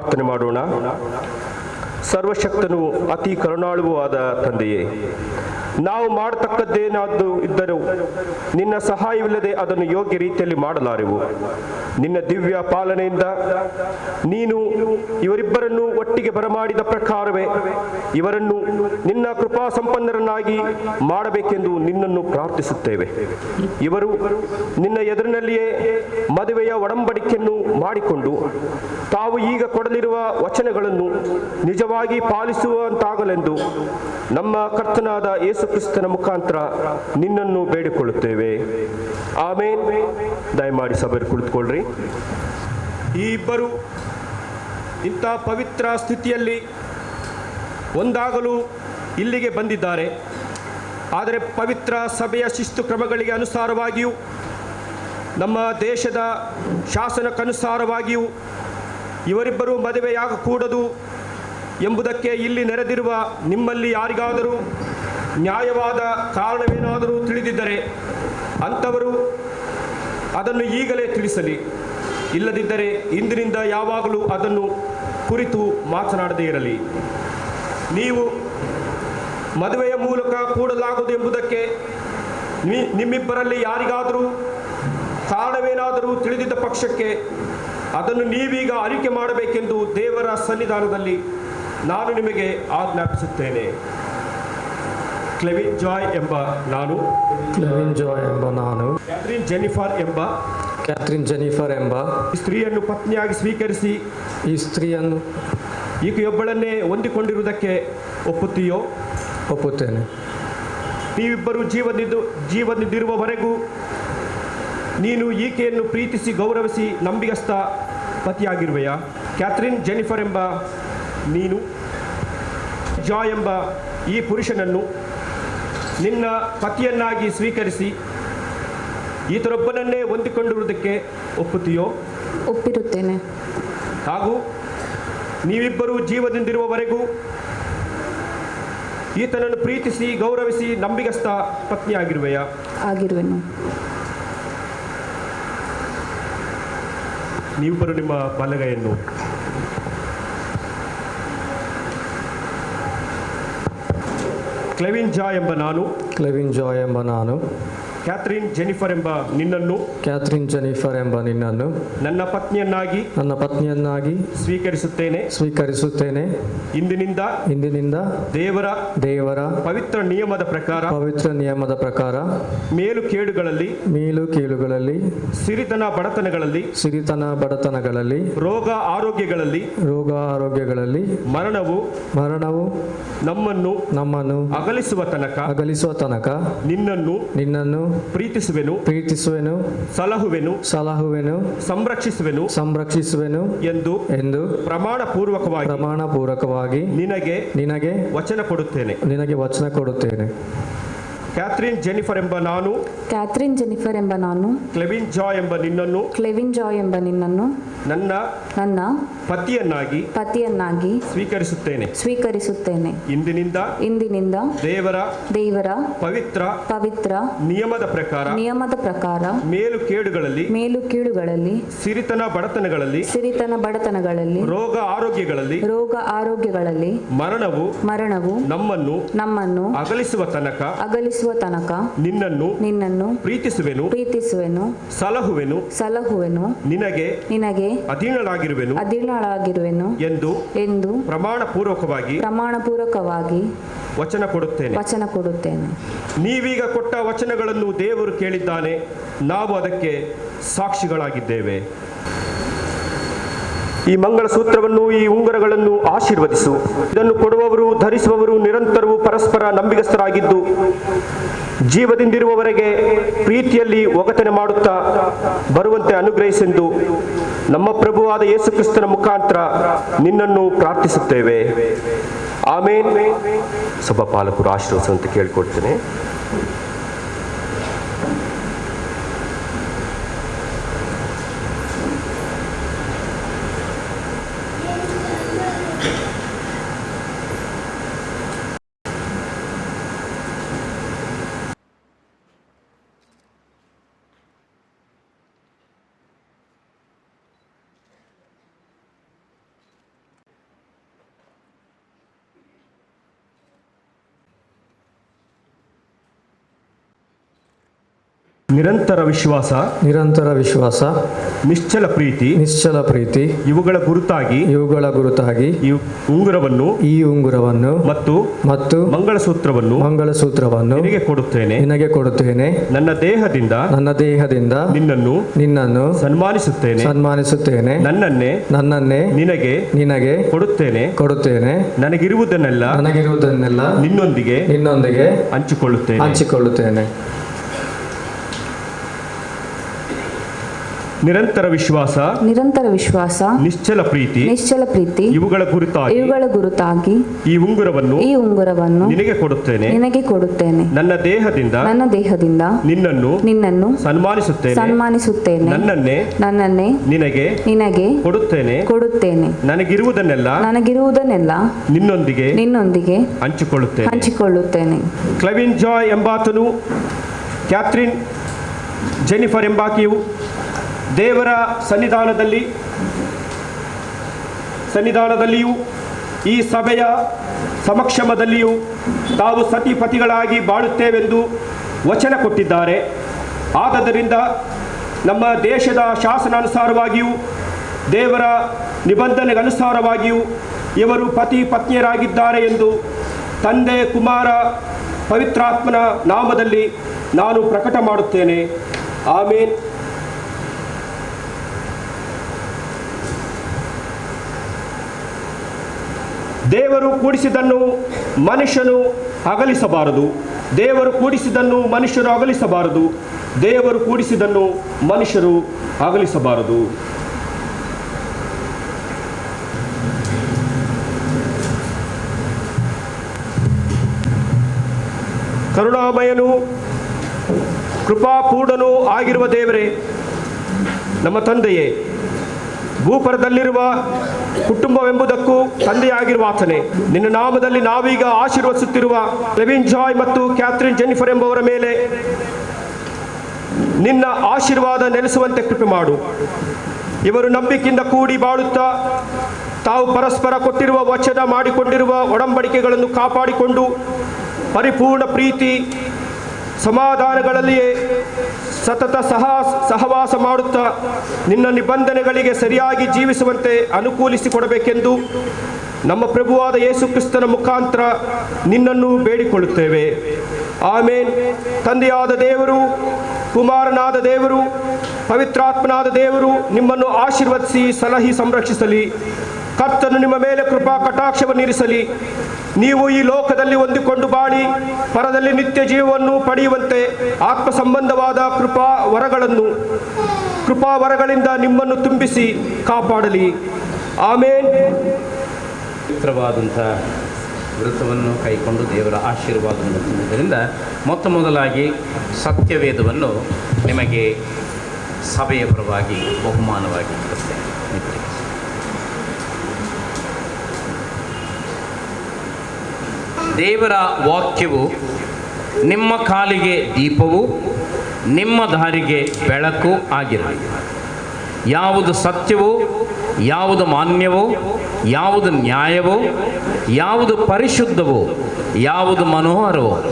ಪ್ರಾರ್ಥನೆ ಮಾಡೋಣ. ಸರ್ವಶಕ್ತನೂ ಅತಿ ಕರುಣಾಳುವೂ ಆದ ತಂದೆಯೇ, ನಾವು ಮಾಡತಕ್ಕದ್ದೇನಾದ್ದು ಇದ್ದರೂ ನಿನ್ನ ಸಹಾಯವಿಲ್ಲದೆ ಅದನ್ನು ಯೋಗ್ಯ ರೀತಿಯಲ್ಲಿ ಮಾಡಲಾರೆವು. ನಿನ್ನ ದಿವ್ಯ ಪಾಲನೆಯಿಂದ ನೀನು ಇವರಿಬ್ಬರನ್ನು ಒಟ್ಟಿಗೆ ಬರಮಾಡಿದ ಪ್ರಕಾರವೇ ಇವರನ್ನು ನಿನ್ನ ಕೃಪಾ ಸಂಪನ್ನರನ್ನಾಗಿ ಮಾಡಬೇಕೆಂದು ನಿನ್ನನ್ನು ಪ್ರಾರ್ಥಿಸುತ್ತೇವೆ. ಇವರು ನಿನ್ನ ಎದುರಿನಲ್ಲಿಯೇ ಮದುವೆಯ ಒಡಂಬಡಿಕೆಯನ್ನು ಮಾಡಿಕೊಂಡು ತಾವು ಈಗ ಕೊಡಲಿರುವ ವಚನಗಳನ್ನು ನಿಜವಾಗಿ ಪಾಲಿಸುವಂತಾಗಲೆಂದು ನಮ್ಮ ಕರ್ತನಾದ ಯೇಸು ಕ್ರಿಸ್ತನ ಮುಖಾಂತರ ನಿನ್ನನ್ನು ಬೇಡಿಕೊಳ್ಳುತ್ತೇವೆ. ಆಮೇನ್. ದಯಮಾಡಿ ಸಭೆಯಲ್ಲಿ ಕುಳಿತುಕೊಳ್ಳ್ರಿ. ಈ ಇಬ್ಬರು ಇಂಥ ಪವಿತ್ರ ಸ್ಥಿತಿಯಲ್ಲಿ ಒಂದಾಗಲು ಇಲ್ಲಿಗೆ ಬಂದಿದ್ದಾರೆ. ಆದರೆ ಪವಿತ್ರ ಸಭೆಯ ಶಿಸ್ತು ಕ್ರಮಗಳಿಗೆ ಅನುಸಾರವಾಗಿಯೂ ನಮ್ಮ ದೇಶದ ಶಾಸನಕ್ಕನುಸಾರವಾಗಿಯೂ ಇವರಿಬ್ಬರು ಮದುವೆಯಾಗಕೂಡದು ಎಂಬುದಕ್ಕೆ ಇಲ್ಲಿ ನೆರೆದಿರುವ ನಿಮ್ಮಲ್ಲಿ ಯಾರಿಗಾದರೂ ನ್ಯಾಯವಾದ ಕಾರಣವೇನಾದರೂ ತಿಳಿದಿದ್ದರೆ ಅಂಥವರು ಅದನ್ನು ಈಗಲೇ ತಿಳಿಸಲಿ. ಇಲ್ಲದಿದ್ದರೆ ಇಂದಿನಿಂದ ಯಾವಾಗಲೂ ಅದನ್ನು ಕುರಿತು ಮಾತನಾಡದೇ ಇರಲಿ. ನೀವು ಮದುವೆಯ ಮೂಲಕ ಕೂಡಲಾಗುವುದು ಎಂಬುದಕ್ಕೆ ನಿಮ್ಮಿಬ್ಬರಲ್ಲಿ ಯಾರಿಗಾದರೂ ಕಾರಣವೇನಾದರೂ ತಿಳಿದಿದ್ದ ಪಕ್ಷಕ್ಕೆ ಅದನ್ನು ನೀವೀಗ ಅರಿಕೆ ಮಾಡಬೇಕೆಂದು ದೇವರ ಸನ್ನಿಧಾನದಲ್ಲಿ ನಾನು ನಿಮಗೆ ಆಜ್ಞಾಪಿಸುತ್ತೇನೆ. ಕ್ಲೆವಿನ್ ಜಾಯ್ ಎಂಬ ನಾನು, ಕ್ಯಾಥರಿನ್ ಜೆನಿಫರ್ ಎಂಬ ಸ್ತ್ರೀಯನ್ನು ಪತ್ನಿಯಾಗಿ ಸ್ವೀಕರಿಸಿ ಈ ಸ್ತ್ರೀಯನ್ನು ಈಕೆಯೊಬ್ಬಳನ್ನೇ ಹೊಂದಿಕೊಂಡಿರುವುದಕ್ಕೆ ಒಪ್ಪುತ್ತೀಯೋ? ಒಪ್ಪುತ್ತೇನೆ. ನೀವಿಬ್ಬರು ಜೀವನದಿರುವವರೆಗೂ ನೀನು ಈಕೆಯನ್ನು ಪ್ರೀತಿಸಿ ಗೌರವಿಸಿ ನಂಬಿಗಸ್ತ ಪತಿಯಾಗಿರುವೆಯಾ? ಕ್ಯಾಥರಿನ್ ಜೆನಿಫರ್ ಎಂಬ ನೀನು ಜಾಯ್ ಎಂಬ ಈ ಪುರುಷನನ್ನು ನಿನ್ನ ಪತಿಯನ್ನಾಗಿ ಸ್ವೀಕರಿಸಿ ಈತರೊಬ್ಬನನ್ನೇ ಹೊಂದಿಕೊಂಡಿರುವುದಕ್ಕೆ ಒಪ್ಪುತ್ತೀಯೋ? ಒಪ್ಪಿರುತ್ತೇನೆ. ಹಾಗೂ ನೀವಿಬ್ಬರು ಜೀವದಿಂದಿರುವವರೆಗೂ ಈತನನ್ನು ಪ್ರೀತಿಸಿ ಗೌರವಿಸಿ ನಂಬಿಗಸ್ತ ಪತ್ನಿಯಾಗಿರುವೆಯಾ? ಆಗಿರುವೆನು. ನೀವಿಬ್ಬರು ನಿಮ್ಮ ಬಲಗೈಯನ್ನು ಕ್ಲೆವಿನ್ ಜಾಯ್ ಎಂಬ ನಾನು ಕ್ಯಾಥರಿನ್ ಜೆನಿಫರ್ ಎಂಬ ನಿನ್ನನ್ನು ನನ್ನ ಪತ್ನಿಯನ್ನಾಗಿ ಸ್ವೀಕರಿಸುತ್ತೇನೆ. ಇಂದಿನಿಂದ ದೇವರ ಪವಿತ್ರ ನಿಯಮದ ಪ್ರಕಾರ ಮೇಲು ಕೇಳುಗಳಲ್ಲಿ ಸಿರಿತನ ಬಡತನಗಳಲ್ಲಿ ರೋಗ ಆರೋಗ್ಯಗಳಲ್ಲಿ ಮರಣವು ನಮ್ಮನ್ನು ಅಗಲಿಸುವ ತನಕ ನಿನ್ನನ್ನು ಪ್ರೀತಿಸುವೆನು, ಸಲಹುವೆನು, ಸಂರಕ್ಷಿಸುವೆನು ಎಂದು ಪ್ರಮಾಣ ಪೂರ್ವಕವಾಗಿ ನಿನಗೆ ವಚನ ಕೊಡುತ್ತೇನೆ. ಕ್ಯಾಥರಿನ್ ಜೆನಿಫರ್ ಎಂಬ ನಾನು ಕ್ಲೆವಿನ್ ಜಾಯ್ ಎಂಬ ನಿನ್ನನ್ನು ನನ್ನ ಪತಿಯನ್ನಾಗಿ ಸ್ವೀಕರಿಸುತ್ತೇನೆ. ಇಂದಿನಿಂದ ದೇವರ ಪವಿತ್ರ ನಿಯಮದ ಪ್ರಕಾರ ಮೇಲು ಕೀಳುಗಳಲ್ಲಿ ಸಿರಿತನ ಬಡತನಗಳಲ್ಲಿ ರೋಗ ಆರೋಗ್ಯಗಳಲ್ಲಿ ಮರಣವು ನಮ್ಮನ್ನು ಅಗಲಿಸುವ ತನಕ ನಿನ್ನನ್ನು ಪ್ರೀತಿಸುವೆನು, ಸಲಹುವೆನು, ನಿನಗೆ ಅಧೀನಳಾಗಿರುವೆನು ಎಂದು ಪ್ರಮಾಣ ಪೂರ್ವಕವಾಗಿ ವಚನ ಕೊಡುತ್ತೇನೆ. ನೀವೀಗ ಕೊಟ್ಟ ವಚನಗಳನ್ನು ದೇವರು ಕೇಳಿದ್ದಾನೆ, ನಾವು ಅದಕ್ಕೆ ಸಾಕ್ಷಿಗಳಾಗಿದ್ದೇವೆ. ಈ ಮಂಗಳಸೂತ್ರವನ್ನು, ಈ ಉಂಗುರಗಳನ್ನು ಆಶೀರ್ವದಿಸು. ಇದನ್ನು ಕೊಡುವವರು ಧರಿಸುವವರು ನಿರಂತರವೂ ಪರಸ್ಪರ ನಂಬಿಗಸ್ತರಾಗಿದ್ದು ಜೀವದಿಂದಿರುವವರೆಗೆ ಪ್ರೀತಿಯಲ್ಲಿ ಒಗತನೆ ಮಾಡುತ್ತಾ ಬರುವಂತೆ ಅನುಗ್ರಹಿಸೆಂದು ನಮ್ಮ ಪ್ರಭುವಾದ ಯೇಸು ಕ್ರಿಸ್ತನ ಮುಖಾಂತರ ನಿನ್ನನ್ನು ಪ್ರಾರ್ಥಿಸುತ್ತೇವೆ. ಆಮೇನ್. ಸಭಾಪಾಲಕರು ಆಶೀರ್ವದಿಸುವಂತೆ ಕೇಳಿಕೊಡ್ತೇನೆ. ನಿರಂತರ ವಿಶ್ವಾಸ, ನಿರಂತರ ವಿಶ್ವಾಸ, ನಿಶ್ಚಲ ಪ್ರೀತಿ, ನಿಶ್ಚಲ ಪ್ರೀತಿ ಇವುಗಳ ಗುರುತಾಗಿ ಈ ಉಂಗುರವನ್ನು ಮತ್ತು ಮತ್ತು ಮಂಗಳಸೂತ್ರವನ್ನು ನಿನಗೆ ಕೊಡುತ್ತೇನೆ. ನನ್ನ ದೇಹದಿಂದ ನಿನ್ನನ್ನು ಸನ್ಮಾನಿಸುತ್ತೇನೆ. ನನ್ನನ್ನೇ ನಿನಗೆ ಕೊಡುತ್ತೇನೆ. ನನಗಿರುವುದನ್ನೆಲ್ಲ ನಿನ್ನೊಂದಿಗೆ ಹಂಚಿಕೊಳ್ಳುತ್ತೇನೆ. ನಿರಂತರ ವಿಶ್ವಾಸ, ನಿಶ್ಚಲ ಪ್ರೀತಿ, ಇವುಗಳ ಗುರುತಾಗಿ ಈ ಉಂಗುರವನ್ನು ನಿನಗೆ ಕೊಡುತ್ತೇನೆ. ನನ್ನ ದೇಹದಿಂದ ನಿನ್ನನ್ನು ಸನ್ಮಾನಿಸುತ್ತೇನೆ. ನನ್ನನ್ನೇ ನಿನಗೆ ಕೊಡುತ್ತೇನೆ. ನನಗಿರುವುದನ್ನೆಲ್ಲ ನಿನ್ನೊಂದಿಗೆ ಹಂಚಿಕೊಳ್ಳುತ್ತೇನೆ. ಕ್ಲೆವಿನ್ ಜಾಯ್ ಎಂಬಾತನು, ಕ್ಯಾಥರಿನ್ ಜೆನಿಫರ್ ಎಂಬಾಕೆಯು ದೇವರ ಸನ್ನಿಧಾನದಲ್ಲಿಯೂ ಈ ಸಭೆಯ ಸಮಕ್ಷಮದಲ್ಲಿಯೂ ತಾವು ಸತಿಪತಿಗಳಾಗಿ ಬಾಳುತ್ತೇವೆಂದು ವಚನ ಕೊಟ್ಟಿದ್ದಾರೆ. ಆದ್ದರಿಂದ ನಮ್ಮ ದೇಶದ ಶಾಸನಾನುಸಾರವಾಗಿಯೂ ದೇವರ ನಿಬಂಧನೆಗನುಸಾರವಾಗಿಯೂ ಇವರು ಪತಿ ಪತ್ನಿಯರಾಗಿದ್ದಾರೆ ಎಂದು ತಂದೆ, ಕುಮಾರ, ಪವಿತ್ರಾತ್ಮನ ನಾಮದಲ್ಲಿ ನಾನು ಪ್ರಕಟ ಮಾಡುತ್ತೇನೆ. ಆಮೇನ್. ದೇವರು ಕೂಡಿಸಿದ್ದನ್ನು ಮನುಷ್ಯನು ಅಗಲಿಸಬಾರದು. ದೇವರು ಕೂಡಿಸಿದ್ದನ್ನು ಮನುಷ್ಯರು ಅಗಲಿಸಬಾರದು. ಕರುಣಾಮಯನು, ಕೃಪಾಪೂರ್ಣನೂ ಆಗಿರುವ ದೇವರೇ, ನಮ್ಮ ತಂದೆಯೇ, ಭೂಪರದಲ್ಲಿರುವ ಕುಟುಂಬವೆಂಬುದಕ್ಕೂ ತಂದೆಯಾಗಿರುವ ಆತನೇ, ನಿನ್ನ ನಾಮದಲ್ಲಿ ನಾವೀಗ ಆಶೀರ್ವದಿಸುತ್ತಿರುವ ಕ್ಲೆವಿನ್ ಜಾಯ್ ಮತ್ತು ಕ್ಯಾಥರಿನ್ ಜೆನಿಫರ್ ಎಂಬವರ ಮೇಲೆ ನಿನ್ನ ಆಶೀರ್ವಾದ ನೆಲೆಸುವಂತೆ ಕೃಪೆ ಮಾಡು. ಇವರು ನಂಬಿಕೆಯಿಂದ ಕೂಡಿ ಬಾಳುತ್ತಾ ತಾವು ಪರಸ್ಪರ ಕೊಟ್ಟಿರುವ ವಚನ ಮಾಡಿಕೊಂಡಿರುವ ಒಡಂಬಡಿಕೆಗಳನ್ನು ಕಾಪಾಡಿಕೊಂಡು ಪರಿಪೂರ್ಣ ಪ್ರೀತಿ ಸಮಾಧಾನಗಳಲ್ಲಿಯೇ ಸತತ ಸಹವಾಸ ಮಾಡುತ್ತಾ ನಿನ್ನ ನಿಬಂಧನೆಗಳಿಗೆ ಸರಿಯಾಗಿ ಜೀವಿಸುವಂತೆ ಅನುಕೂಲಿಸಿಕೊಡಬೇಕೆಂದು ನಮ್ಮ ಪ್ರಭುವಾದ ಯೇಸು ಕ್ರಿಸ್ತನ ಮುಖಾಂತರ ನಿನ್ನನ್ನು ಬೇಡಿಕೊಳ್ಳುತ್ತೇವೆ. ಆಮೇನ್. ತಂದೆಯಾದ ದೇವರು, ಕುಮಾರನಾದ ದೇವರು, ಪವಿತ್ರಾತ್ಮನಾದ ದೇವರು ನಿಮ್ಮನ್ನು ಆಶೀರ್ವದಿಸಿ ಸಲಹಿ ಸಂರಕ್ಷಿಸಲಿ. ಕರ್ತನು ನಿಮ್ಮ ಮೇಲೆ ಕೃಪಾ ಕಟಾಕ್ಷವನ್ನಿರಿಸಲಿ. ನೀವು ಈ ಲೋಕದಲ್ಲಿ ಹೊಂದಿಕೊಂಡು ಬಾಳಿ ಪರದಲ್ಲಿ ನಿತ್ಯ ಜೀವವನ್ನು ಪಡೆಯುವಂತೆ ಆತ್ಮ ಸಂಬಂಧವಾದ ಕೃಪಾವರಗಳಿಂದ ನಿಮ್ಮನ್ನು ತುಂಬಿಸಿ ಕಾಪಾಡಲಿ. ಆಮೇನ್. ಪವಿತ್ರವಾದಂಥ ವ್ರತವನ್ನು ಕೈಕೊಂಡು ದೇವರ ಆಶೀರ್ವಾದವನ್ನು ಹೊಂದುವುದರಿಂದ ಮೊದಲಾಗಿ ಸತ್ಯವೇದವನ್ನು ನಿಮಗೆ ಸಭೆಯ ಪರವಾಗಿ ಬಹುಮಾನವಾಗಿ ಕೊಡುತ್ತೇನೆ. ದೇವರ ವಾಕ್ಯವು ನಿಮ್ಮ ಕಾಲಿಗೆ ದೀಪವು, ನಿಮ್ಮ ದಾರಿಗೆ ಬೆಳಕು ಆಗಿರಲಿ. ಯಾವುದು ಸತ್ಯವೋ, ಯಾವುದು ಮಾನ್ಯವೋ, ಯಾವುದು ನ್ಯಾಯವೋ, ಯಾವುದು ಪರಿಶುದ್ಧವೋ, ಯಾವುದು ಮನೋಹರವೋ,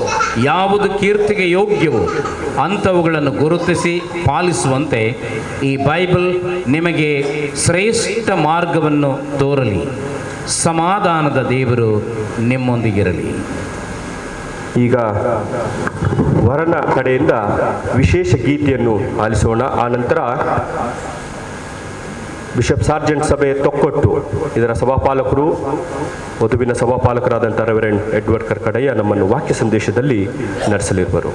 ಯಾವುದು ಕೀರ್ತಿಗೆ ಯೋಗ್ಯವೋ ಅಂಥವುಗಳನ್ನು ಗುರುತಿಸಿ ಪಾಲಿಸುವಂತೆ ಈ ಬೈಬಲ್ ನಿಮಗೆ ಶ್ರೇಷ್ಠ ಮಾರ್ಗವನ್ನು ತೋರಲಿ. ಸಮಾಧಾನದ ದೇವರು ನಿಮ್ಮೊಂದಿಗಿರಲಿ. ಈಗ ವರನ ಕಡೆಯಿಂದ ವಿಶೇಷ ಗೀತೆಯನ್ನು ಆಲಿಸೋಣ. ಆನಂತರ ಬಿಷಪ್ ಸಾರ್ಜೆಂಟ್ ಸಭೆ ತೊಕ್ಕೊಟ್ಟು ಇದರ ಸಭಾಪಾಲಕರು, ವಧುವಿನ ಸಭಾಪಾಲಕರಾದಂಥ ರೆವರೆಂಡ್ ಎಡ್ವರ್ಡ್ ಕರ್ಕಡಯ್ಯ ನಮ್ಮನ್ನು ವಾಕ್ಯ ಸಂದೇಶದಲ್ಲಿ ನಡೆಸಲಿರುವರು.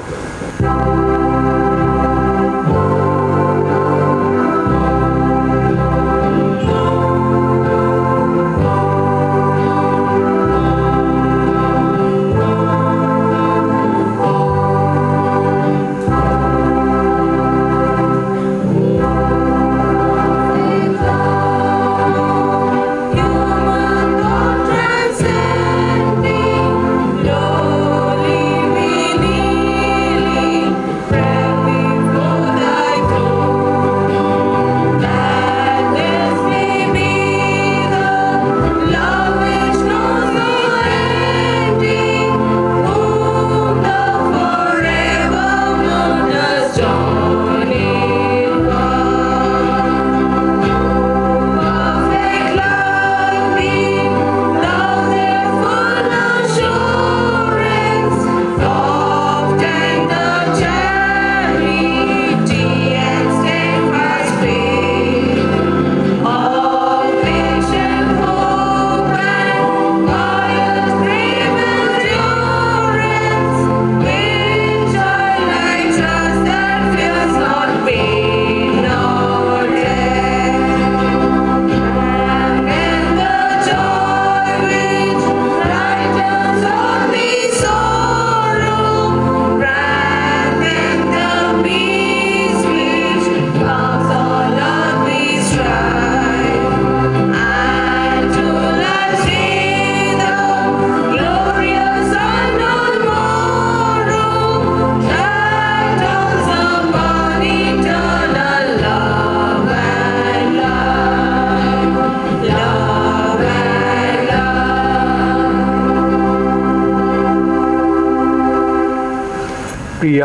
ಪ್ರಿಯ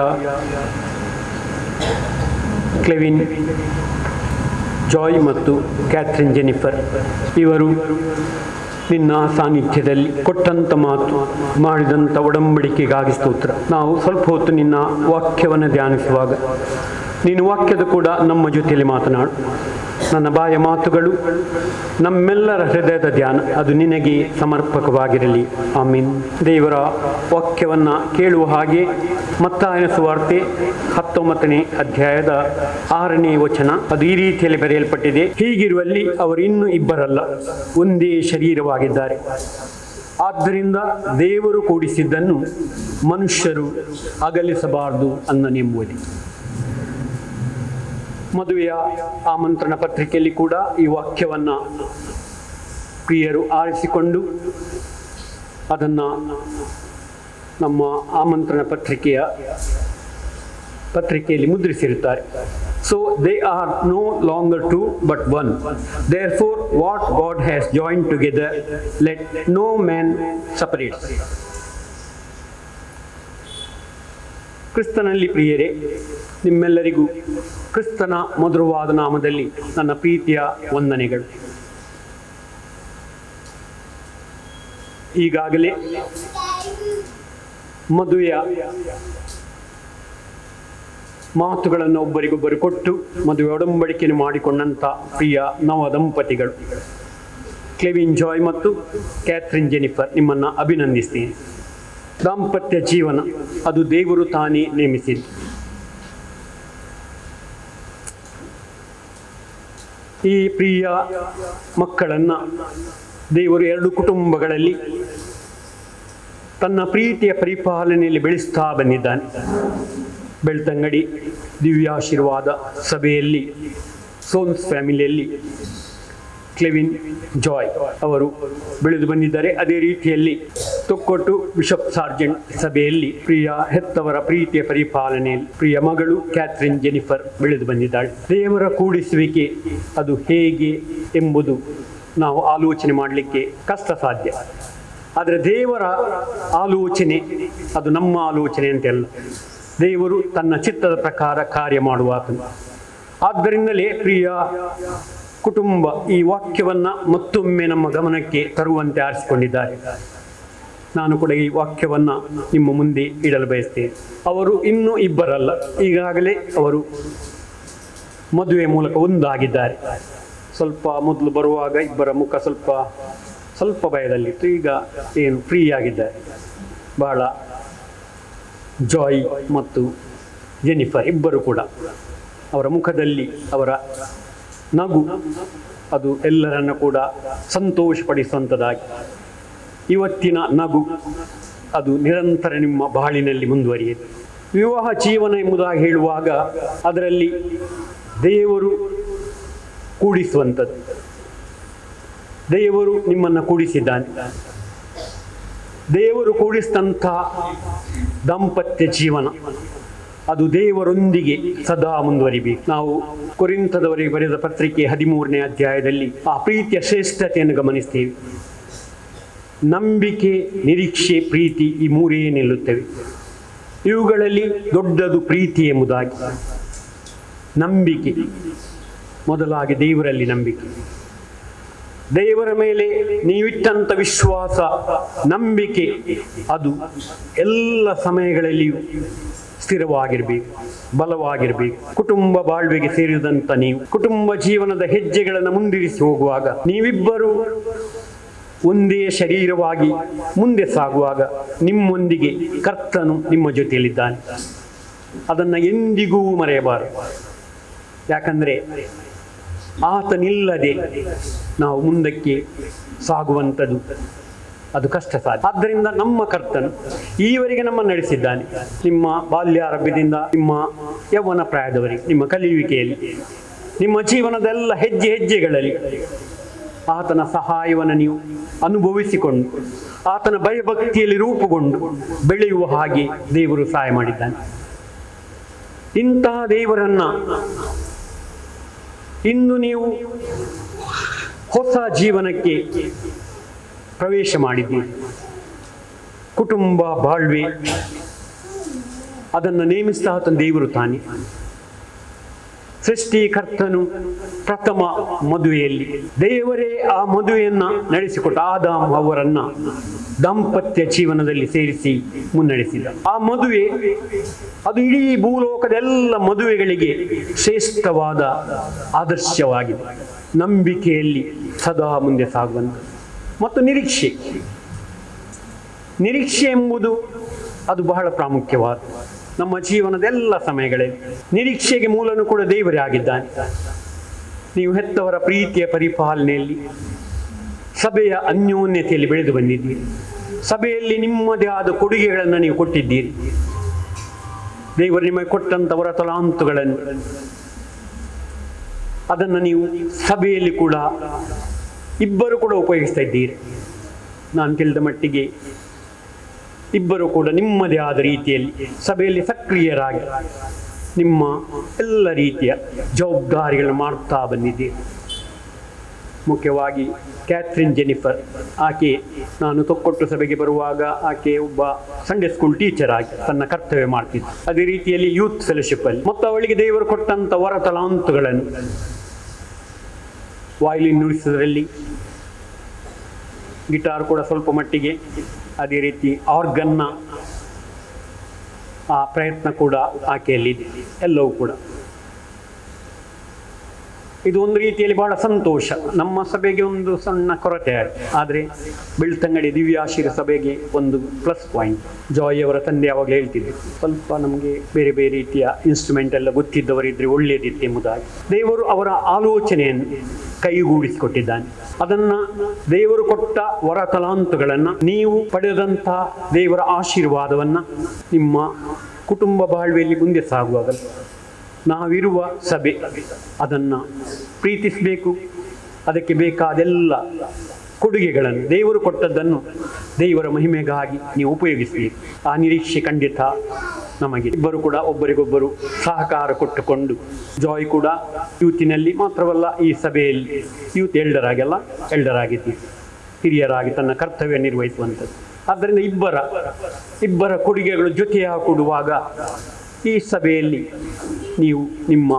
ಕ್ಲೆವಿನ್ ಜಾಯ್ ಮತ್ತು ಕ್ಯಾಥರಿನ್ ಜೆನಿಫರ್ ಇವರು ನಿನ್ನ ಸಾನ್ನಿಧ್ಯದಲ್ಲಿ ಕೊಟ್ಟಂಥ ಮಾತು, ಮಾಡಿದಂಥ ಒಡಂಬಡಿಕೆಗಾಗಿ ಸ್ತೋತ್ರ. ನಾವು ಸ್ವಲ್ಪ ಹೊತ್ತು ನಿನ್ನ ವಾಕ್ಯವನ್ನು ಧ್ಯಾನಿಸುವಾಗ ನೀನು ವಾಕ್ಯದ ಕೂಡ ನಮ್ಮ ಜೊತೆಯಲ್ಲಿ ಮಾತನಾಡು. ನನ್ನ ಬಾಯ ಮಾತುಗಳು, ನಮ್ಮೆಲ್ಲರ ಹೃದಯದ ಧ್ಯಾನ ಅದು ನಿನಗೆ ಸಮರ್ಪಕವಾಗಿರಲಿ. ಆಮೀನ್. ದೇವರ ವಾಕ್ಯವನ್ನು ಕೇಳುವ ಹಾಗೆ ಮತ್ತಾಯನ ಸುವಾರ್ತೆ 19ನೇ ಅಧ್ಯಾಯದ 6ನೇ ವಚನ ಅದು ಈ ರೀತಿಯಲ್ಲಿ ಬರೆಯಲ್ಪಟ್ಟಿದೆ. ಹೀಗಿರುವಲ್ಲಿ ಅವರು ಇನ್ನೂ ಇಬ್ಬರಲ್ಲ, ಒಂದೇ ಶರೀರವಾಗಿದ್ದಾರೆ. ಆದ್ದರಿಂದ ದೇವರು ಕೂಡಿಸಿದ್ದನ್ನು ಮನುಷ್ಯರು ಅಗಲಿಸಬಾರದು ಅನ್ನನೆಂಬುದು. ಮದುವೆಯ ಆಮಂತ್ರಣ ಪತ್ರಿಕೆಯಲ್ಲಿ ಕೂಡ ಈ ವಾಕ್ಯವನ್ನು ಪ್ರಿಯರು ಆರಿಸಿಕೊಂಡು ಅದನ್ನು ನಮ್ಮ ಆಮಂತ್ರಣ ಪತ್ರಿಕೆಯಲ್ಲಿ ಮುದ್ರಿಸಿರುತ್ತಾರೆ. So they are no longer two but one. Therefore what God has joined together let no man separate. ಕ್ರಿಸ್ತನಲ್ಲಿ ಪ್ರಿಯರೇ, ನಿಮ್ಮೆಲ್ಲರಿಗೂ ಕ್ರಿಸ್ತನ ಮಧುರವಾದ ನಾಮದಲ್ಲಿ ನನ್ನ ಪ್ರೀತಿಯ ವಂದನೆಗಳು. ಈಗಾಗಲೇ ಮದುವೆಯ ಮಾತುಗಳನ್ನು ಒಬ್ಬರಿಗೊಬ್ಬರು ಕೊಟ್ಟು ಮದುವೆ ಒಡಂಬಡಿಕೆಯನ್ನು ಮಾಡಿಕೊಂಡಂಥ ಪ್ರಿಯ ನವ ದಂಪತಿಗಳು ಕ್ಲೆವಿನ್ ಜಾಯ್ ಮತ್ತು ಕ್ಯಾಥರಿನ್ ಜೆನಿಫರ್, ನಿಮ್ಮನ್ನು ಅಭಿನಂದಿಸ್ತೀನಿ. ದಾಂಪತ್ಯ ಜೀವನ ಅದು ದೇವರು ತಾನೇ ನೇಮಿಸಿದ್ದು. ಈ ಪ್ರಿಯ ಮಕ್ಕಳನ್ನು ದೇವರು 2 ಕುಟುಂಬಗಳಲ್ಲಿ ತನ್ನ ಪ್ರೀತಿಯ ಪರಿಪಾಲನೆಯಲ್ಲಿ ಬೆಳೆಸ್ತಾ ಬಂದಿದ್ದಾನೆ. ಬೆಳ್ತಂಗಡಿ ದಿವ್ಯಾಶೀರ್ವಾದ ಸಭೆಯಲ್ಲಿ ಸೋನ್ಸ್ ಫ್ಯಾಮಿಲಿಯಲ್ಲಿ ಕ್ಲೆವಿನ್ ಜಾಯ್ ಅವರು ಬೆಳೆದು ಬಂದಿದ್ದಾರೆ. ಅದೇ ರೀತಿಯಲ್ಲಿ ತೊಕ್ಕೊಟ್ಟು ಬಿಷಪ್ ಸಾರ್ಜೆಂಟ್ ಸಭೆಯಲ್ಲಿ ಪ್ರಿಯ ಹೆತ್ತವರ ಪ್ರೀತಿಯ ಪರಿಪಾಲನೆಯಲ್ಲಿ ಪ್ರಿಯ ಮಗಳು ಕ್ಯಾಥರಿನ್ ಜೆನಿಫರ್ ಬೆಳೆದು ಬಂದಿದ್ದಾಳೆ. ದೇವರ ಕೂಡಿಸುವಿಕೆ ಅದು ಹೇಗೆ ಎಂಬುದು ನಾವು ಆಲೋಚನೆ ಮಾಡಲಿಕ್ಕೆ ಕಷ್ಟ ಸಾಧ್ಯ. ಆದರೆ ದೇವರ ಆಲೋಚನೆ ಅದು ನಮ್ಮ ಆಲೋಚನೆ ಅಂತೆಲ್ಲ. ದೇವರು ತನ್ನ ಚಿತ್ತದ ಪ್ರಕಾರ ಕಾರ್ಯ ಮಾಡುವಾತನು. ಆದ್ದರಿಂದಲೇ ಪ್ರಿಯ ಕುಟುಂಬ ಈ ವಾಕ್ಯವನ್ನು ಮತ್ತೊಮ್ಮೆ ನಮ್ಮ ಗಮನಕ್ಕೆ ತರುವಂತೆ ಆರಿಸಿಕೊಂಡಿದ್ದಾರೆ. ನಾನು ಕೂಡ ಈ ವಾಕ್ಯವನ್ನು ನಿಮ್ಮ ಮುಂದೆ ಇಡಲು ಬಯಸ್ತೇನೆ. ಅವರು ಇನ್ನೂ ಇಬ್ಬರಲ್ಲ, ಈಗಾಗಲೇ ಅವರು ಮದುವೆ ಮೂಲಕ ಒಂದಾಗಿದ್ದಾರೆ. ಸ್ವಲ್ಪ ಮೊದಲು ಬರುವಾಗ ಇಬ್ಬರ ಮುಖ ಸ್ವಲ್ಪ ಭಯದಲ್ಲಿತ್ತು, ಈಗ ಏನು ಫ್ರೀ ಆಗಿದ್ದಾರೆ. ಬಹಳ ಜಾಯ್ ಮತ್ತು ಜೆನಿಫರ್ ಇಬ್ಬರು ಕೂಡ ಅವರ ಮುಖದಲ್ಲಿ ಅವರ ನಗು ಅದು ಎಲ್ಲರನ್ನು ಕೂಡ ಸಂತೋಷಪಡಿಸುವಂಥದ್ದಾಗಿ, ಇವತ್ತಿನ ನಗು ಅದು ನಿರಂತರ ನಿಮ್ಮ ಬಾಳಿನಲ್ಲಿ ಮುಂದುವರಿಯಿದೆ. ವಿವಾಹ ಜೀವನ ಎಂಬುದಾಗಿ ಹೇಳುವಾಗ ಅದರಲ್ಲಿ ದೇವರು ಕೂಡಿಸುವಂಥದ್ದು. ದೇವರು ನಿಮ್ಮನ್ನು ಕೂಡಿಸಿದ್ದಾನೆ. ದೇವರು ಕೂಡಿಸಿದಂಥ ದಾಂಪತ್ಯ ಜೀವನ ಅದು ದೇವರೊಂದಿಗೆ ಸದಾ ಮುಂದುವರಿಬೇಕು. ನಾವು ಕೊರಿಂಥದವರಿಗೆ ಬರೆದ ಪತ್ರಿಕೆ 13ನೇ ಅಧ್ಯಾಯದಲ್ಲಿ ಆ ಪ್ರೀತಿಯ ಶ್ರೇಷ್ಠತೆಯನ್ನು ಗಮನಿಸ್ತೇವೆ. ನಂಬಿಕೆ, ನಿರೀಕ್ಷೆ, ಪ್ರೀತಿ ಈ ಮೂರೇ ನಿಲ್ಲುತ್ತವೆ. ಇವುಗಳಲ್ಲಿ ದೊಡ್ಡದು ಪ್ರೀತಿ ಎಂಬುದಾಗಿ. ನಂಬಿಕೆ ಮೊದಲಾಗಿ ದೇವರಲ್ಲಿ ನಂಬಿಕೆ, ದೇವರ ಮೇಲೆ ನೀವಿಟ್ಟಂಥ ವಿಶ್ವಾಸ, ನಂಬಿಕೆ ಅದು ಎಲ್ಲ ಸಮಯಗಳಲ್ಲಿಯೂ ಸ್ಥಿರವಾಗಿರಬೇಕು, ಬಲವಾಗಿರಬೇಕು. ಕುಟುಂಬ ಬಾಳ್ವೆಗೆ ಸೇರಿದಂಥ ನೀವು ಕುಟುಂಬ ಜೀವನದ ಹೆಜ್ಜೆಗಳನ್ನು ಮುಂದಿರಿಸಿ ಹೋಗುವಾಗ ನೀವಿಬ್ಬರು ಒಂದೇ ಶರೀರವಾಗಿ ಮುಂದೆ ಸಾಗುವಾಗ ನಿಮ್ಮೊಂದಿಗೆ ಕರ್ತನು ನಿಮ್ಮ ಜೊತೆಯಲ್ಲಿದ್ದಾನೆ. ಅದನ್ನು ಎಂದಿಗೂ ಮರೆಯಬಾರದು. ಯಾಕಂದರೆ ಆತನಿಲ್ಲದೆ ನಾವು ಮುಂದಕ್ಕೆ ಸಾಗುವಂಥದ್ದು ಅದು ಕಷ್ಟ ಸಾಧ್ಯ. ಆದ್ದರಿಂದ ನಮ್ಮ ಕರ್ತನು ಈವರೆಗೆ ನಮ್ಮನ್ನು ನಡೆಸಿದ್ದಾನೆ. ನಿಮ್ಮ ಬಾಲ್ಯಾರಂಭದಿಂದ ನಿಮ್ಮ ಯೌವನ ಪ್ರಾಯದವರೆಗೆ ನಿಮ್ಮ ಕಲಿಯುವಿಕೆಯಲ್ಲಿ ನಿಮ್ಮ ಜೀವನದೆಲ್ಲ ಹೆಜ್ಜೆ ಹೆಜ್ಜೆಗಳಲ್ಲಿ ಆತನ ಸಹಾಯವನ್ನು ನೀವು ಅನುಭವಿಸಿಕೊಂಡು ಆತನ ಭಯಭಕ್ತಿಯಲ್ಲಿ ರೂಪುಗೊಂಡು ಬೆಳೆಯುವ ಹಾಗೆ ದೇವರು ಸಹಾಯ ಮಾಡಿದ್ದಾನೆ. ಇಂತಹ ದೇವರನ್ನು ಇಂದು ನೀವು ಹೊಸ ಜೀವನಕ್ಕೆ ಪ್ರವೇಶ ಮಾಡಿದ್ದೀರಿ. ಕುಟುಂಬ ಬಾಳ್ವೆ ಅದನ್ನು ನೇಮಿಸ್ತಾ ಆತನ ದೇವರು ತಾನೆ. ಸೃಷ್ಟಿಕರ್ತನು ಪ್ರಥಮ ಮದುವೆಯಲ್ಲಿ ದೇವರೇ ಆ ಮದುವೆಯನ್ನ ನಡೆಸಿಕೊಟ್ಟ ಆದಾಮ್ ಅವರನ್ನ ದಾಂಪತ್ಯ ಜೀವನದಲ್ಲಿ ಸೇರಿಸಿ ಮುನ್ನಡೆಸಿದ. ಆ ಮದುವೆ ಅದು ಇಡೀ ಭೂಲೋಕದ ಎಲ್ಲ ಮದುವೆಗಳಿಗೆ ಶ್ರೇಷ್ಠವಾದ ಆದರ್ಶವಾಗಿದೆ. ನಂಬಿಕೆಯಲ್ಲಿ ಸದಾ ಮುಂದೆ ಸಾಗುವಂತ ಮತ್ತು ನಿರೀಕ್ಷೆ ಎಂಬುದು ಅದು ಬಹಳ ಪ್ರಾಮುಖ್ಯವಾದ ನಮ್ಮ ಜೀವನದ ಎಲ್ಲ ಸಮಯಗಳಲ್ಲಿ. ನಿರೀಕ್ಷೆಗೆ ಮೂಲನು ಕೂಡ ದೇವರೇ ಆಗಿದ್ದಾನೆ. ನೀವು ಹೆತ್ತವರ ಪ್ರೀತಿಯ ಪರಿಪಾಲನೆಯಲ್ಲಿ, ಸಭೆಯ ಅನ್ಯೋನ್ಯತೆಯಲ್ಲಿ ಬೆಳೆದು ಬಂದಿದ್ದೀರಿ. ಸಭೆಯಲ್ಲಿ ನಿಮ್ಮದೇ ಆದ ಕೊಡುಗೆಗಳನ್ನು ನೀವು ಕೊಟ್ಟಿದ್ದೀರಿ. ದೇವರು ನಿಮಗೆ ಕೊಟ್ಟಂಥವರ ತಲಾಂತುಗಳನ್ನು ಅದನ್ನು ನೀವು ಸಭೆಯಲ್ಲಿ ಕೂಡ ಇಬ್ಬರು ಕೂಡ ಉಪಯೋಗಿಸ್ತಾ ಇದ್ದೀರಿ. ನಾನು ತಿಳಿದ ಮಟ್ಟಿಗೆ ಇಬ್ಬರು ಕೂಡ ನಿಮ್ಮದೇ ಆದ ರೀತಿಯಲ್ಲಿ ಸಭೆಯಲ್ಲಿ ಸಕ್ರಿಯರಾಗಿ ನಿಮ್ಮ ಎಲ್ಲ ರೀತಿಯ ಜವಾಬ್ದಾರಿಗಳನ್ನು ಮಾಡ್ತಾ ಬಂದಿದ್ದೀರಿ. ಮುಖ್ಯವಾಗಿ ಕ್ಯಾಥರಿನ್ ಜೆನಿಫರ್, ಆಕೆ ನಾನು ತೊಕ್ಕೊಟ್ಟು ಸಭೆಗೆ ಬರುವಾಗ ಆಕೆ ಒಬ್ಬ ಸಂಡೇ ಸ್ಕೂಲ್ ಟೀಚರ್ ಆಗಿ ತನ್ನ ಕರ್ತವ್ಯ ಮಾಡ್ತಿದ್ದ. ಅದೇ ರೀತಿಯಲ್ಲಿ ಯೂತ್ ಫೆಲೋಶಿಪ್ ಅಲ್ಲಿ ಮತ್ತು ಅವಳಿಗೆ ದೇವರು ಕೊಟ್ಟಂಥ ವರ ತಲಾಂತುಗಳನ್ನು ವಾಯಿಲಿನ್ ನುಡಿಸೋದ್ರಲ್ಲಿ, ಗಿಟಾರ್ ಕೂಡ ಸ್ವಲ್ಪ ಮಟ್ಟಿಗೆ, ಅದೇ ರೀತಿ ಆರ್ಗನ್ನ ಆ ಪ್ರಯತ್ನ ಕೂಡ ಆಕೆಯಲ್ಲಿದೆ. ಎಲ್ಲವೂ ಕೂಡ ಇದು ಒಂದು ರೀತಿಯಲ್ಲಿ ಬಹಳ ಸಂತೋಷ. ನಮ್ಮ ಸಭೆಗೆ ಒಂದು ಸಣ್ಣ ಕೊರತೆ ಆಯಿತು, ಆದರೆ ಬೆಳ್ತಂಗಡಿ ದಿವ್ಯಾಶೀರ ಸಭೆಗೆ ಒಂದು ಪ್ಲಸ್ ಪಾಯಿಂಟ್. ಜಾಯ್ ಅವರ ತಂದೆ ಯಾವಾಗಲೂ ಹೇಳ್ತಿದ್ರು, ಸ್ವಲ್ಪ ನಮಗೆ ಬೇರೆ ಬೇರೆ ರೀತಿಯ ಇನ್ಸ್ಟ್ರೂಮೆಂಟ್ ಎಲ್ಲ ಗೊತ್ತಿದ್ದವರಿದ್ರೆ ಒಳ್ಳೆಯದಿತ್ತು ಎಂಬುದಾಗಿ. ದೇವರು ಅವರ ಆಲೋಚನೆಯನ್ನು ಕೈಗೂಡಿಸಿಕೊಟ್ಟಿದ್ದಾನೆ. ಅದನ್ನು ದೇವರು ಕೊಟ್ಟ ವರ ತಲಾಂತುಗಳನ್ನು, ನೀವು ಪಡೆದಂಥ ದೇವರ ಆಶೀರ್ವಾದವನ್ನು ನಿಮ್ಮ ಕುಟುಂಬ ಬಾಳ್ವೆಯಲ್ಲಿ ಮುಂದೆ ಸಾಗುವಾಗಲ್ಲ ನಾವಿರುವ ಸಭೆ ಅದನ್ನು ಪ್ರೀತಿಸಬೇಕು. ಅದಕ್ಕೆ ಬೇಕಾದೆಲ್ಲ ಕೊಡುಗೆಗಳನ್ನು ದೇವರು ಕೊಟ್ಟದ್ದನ್ನು ದೇವರ ಮಹಿಮೆಗಾಗಿ ನೀವು ಉಪಯೋಗಿಸಬೇಕು. ಆ ನಿರೀಕ್ಷೆ ಖಂಡಿತ ನಮಗೆ. ಇಬ್ಬರು ಕೂಡ ಒಬ್ಬರಿಗೊಬ್ಬರು ಸಹಕಾರ ಕೊಟ್ಟುಕೊಂಡು, ಜಾಯ್ ಕೂಡ ಯೂತಿನಲ್ಲಿ ಮಾತ್ರವಲ್ಲ ಈ ಸಭೆಯಲ್ಲಿ ಯೂತ್ ಎಲ್ಡರ್ ಆಗಿದ್ದೀವಿ, ಹಿರಿಯರಾಗಿ ತನ್ನ ಕರ್ತವ್ಯ ನಿರ್ವಹಿಸುವಂಥದ್ದು. ಆದ್ದರಿಂದ ಇಬ್ಬರ ಕೊಡುಗೆಗಳು ಜೊತೆಯಾಗಿ ಕೊಡುವಾಗ ಈ ಸಭೆಯಲ್ಲಿ ನೀವು ನಿಮ್ಮ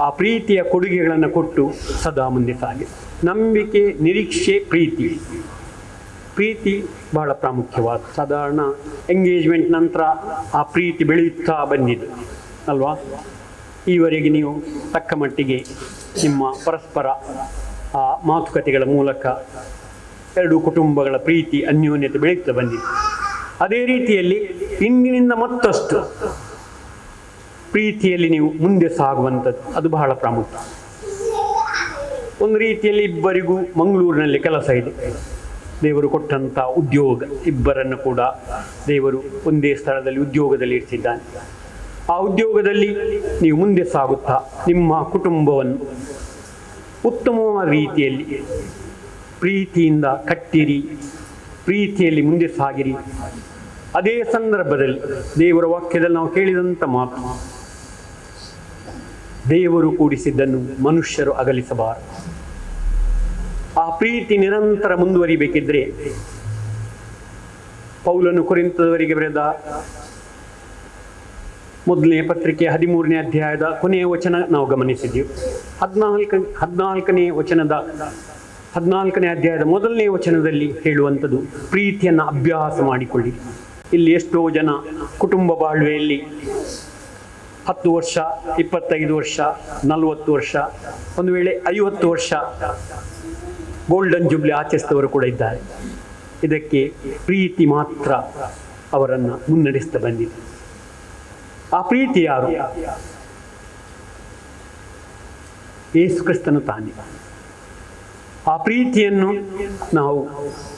ಆ ಪ್ರೀತಿಯ ಕೊಡುಗೆಗಳನ್ನು ಕೊಟ್ಟು ಸದಾ ಮುಂದೆ ಸಾಗಿ. ನಂಬಿಕೆ, ನಿರೀಕ್ಷೆ, ಪ್ರೀತಿ ಬಹಳ ಪ್ರಾಮುಖ್ಯವಾದ. ಸಾಧಾರಣ ಎಂಗೇಜ್ಮೆಂಟ್ ನಂತರ ಆ ಪ್ರೀತಿ ಬೆಳೆಯುತ್ತಾ ಬಂದಿದೆ ಅಲ್ವಾ? ಈವರೆಗೆ ನೀವು ತಕ್ಕ ಮಟ್ಟಿಗೆ ನಿಮ್ಮ ಪರಸ್ಪರ ಆ ಮಾತುಕತೆಗಳ ಮೂಲಕ ಎರಡು ಕುಟುಂಬಗಳ ಪ್ರೀತಿ ಅನ್ಯೋನ್ಯತೆ ಬೆಳೆಯುತ್ತಾ ಬಂದಿದೆ. ಅದೇ ರೀತಿಯಲ್ಲಿ ಇಂದಿನಿಂದ ಮತ್ತಷ್ಟು ಪ್ರೀತಿಯಲ್ಲಿ ನೀವು ಮುಂದೆ ಸಾಗುವಂಥದ್ದು ಅದು ಬಹಳ ಪ್ರಾಮುಖ್ಯ. ಒಂದು ರೀತಿಯಲ್ಲಿ ಇಬ್ಬರಿಗೂ ಮಂಗಳೂರಿನಲ್ಲಿ ಕೆಲಸ ಇದೆ. ದೇವರು ಕೊಟ್ಟಂಥ ಉದ್ಯೋಗ, ಇಬ್ಬರನ್ನು ಕೂಡ ದೇವರು ಒಂದೇ ಸ್ಥಳದಲ್ಲಿ ಉದ್ಯೋಗದಲ್ಲಿ ಇರಿಸಿದ್ದಾನೆ. ಆ ಉದ್ಯೋಗದಲ್ಲಿ ನೀವು ಮುಂದೆ ಸಾಗುತ್ತಾ ನಿಮ್ಮ ಕುಟುಂಬವನ್ನು ಉತ್ತಮವಾದ ರೀತಿಯಲ್ಲಿ ಪ್ರೀತಿಯಿಂದ ಕಟ್ಟಿರಿ, ಪ್ರೀತಿಯಲ್ಲಿ ಮುಂದೆ ಸಾಗಿರಿ. ಅದೇ ಸಂದರ್ಭದಲ್ಲಿ ದೇವರ ವಾಕ್ಯದಲ್ಲಿ ನಾವು ಕೇಳಿದಂಥ ಮಾತು, ದೇವರು ಕೂಡಿಸಿದ್ದನ್ನು ಮನುಷ್ಯರು ಅಗಲಿಸಬಾರದು. ಆ ಪ್ರೀತಿ ನಿರಂತರ ಮುಂದುವರಿಬೇಕಿದ್ರೆ ಪೌಲನು ಕೊರಿಂಥದವರಿಗೆ ಬರೆದ ಮೊದಲನೇ ಪತ್ರಿಕೆ 13ನೇ ಅಧ್ಯಾಯದ ಕೊನೆಯ ವಚನ ನಾವು ಗಮನಿಸಿದ್ದೀವಿ. 14ನೇ ಅಧ್ಯಾಯದ ಮೊದಲನೇ ವಚನದಲ್ಲಿ ಹೇಳುವಂಥದ್ದು ಪ್ರೀತಿಯನ್ನು ಅಭ್ಯಾಸ ಮಾಡಿಕೊಳ್ಳಿ. ಇಲ್ಲಿ ಎಷ್ಟೋ ಜನ ಕುಟುಂಬ ಬಾಳ್ವೆಯಲ್ಲಿ 10 ವರ್ಷ, 25 ವರ್ಷ, 40 ವರ್ಷ, ಒಂದು ವೇಳೆ 50 ವರ್ಷ ಗೋಲ್ಡನ್ ಜುಬ್ಲಿ ಆಚರಿಸಿದವರು ಕೂಡ ಇದ್ದಾರೆ. ಇದಕ್ಕೆ ಪ್ರೀತಿ ಮಾತ್ರ ಅವರನ್ನು ಮುನ್ನಡೆಸ್ತಾ ಬಂದಿದೆ. ಆ ಪ್ರೀತಿ ಯಾರು? ಯೇಸು ಕ್ರಿಸ್ತನು ತಾನೇ. ಆ ಪ್ರೀತಿಯನ್ನು ನಾವು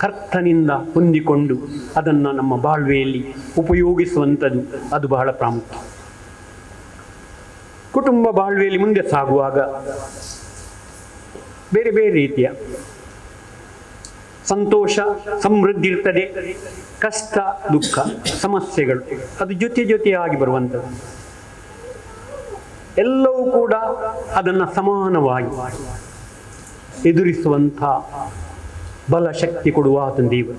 ಕರ್ತನಿಂದ ಹೊಂದಿಕೊಂಡು ಅದನ್ನು ನಮ್ಮ ಬಾಳ್ವೆಯಲ್ಲಿ ಉಪಯೋಗಿಸುವಂಥದ್ದು ಅದು ಬಹಳ ಪ್ರಾಮುಖ್ಯ. ಕುಟುಂಬ ಬಾಳ್ವೆಯಲ್ಲಿ ಮುಂದೆ ಸಾಗುವಾಗ ಬೇರೆ ಬೇರೆ ರೀತಿಯ ಸಂತೋಷ, ಸಮೃದ್ಧಿ ಇರ್ತದೆ, ಕಷ್ಟ, ದುಃಖ, ಸಮಸ್ಯೆಗಳು ಅದು ಜೊತೆಯಾಗಿ ಬರುವಂಥದ್ದು. ಎಲ್ಲವೂ ಕೂಡ ಅದನ್ನು ಸಮಾನವಾಗಿ ಎದುರಿಸುವಂಥ ಬಲ ಶಕ್ತಿ ಕೊಡುವ ಆತನ ದೇವರು.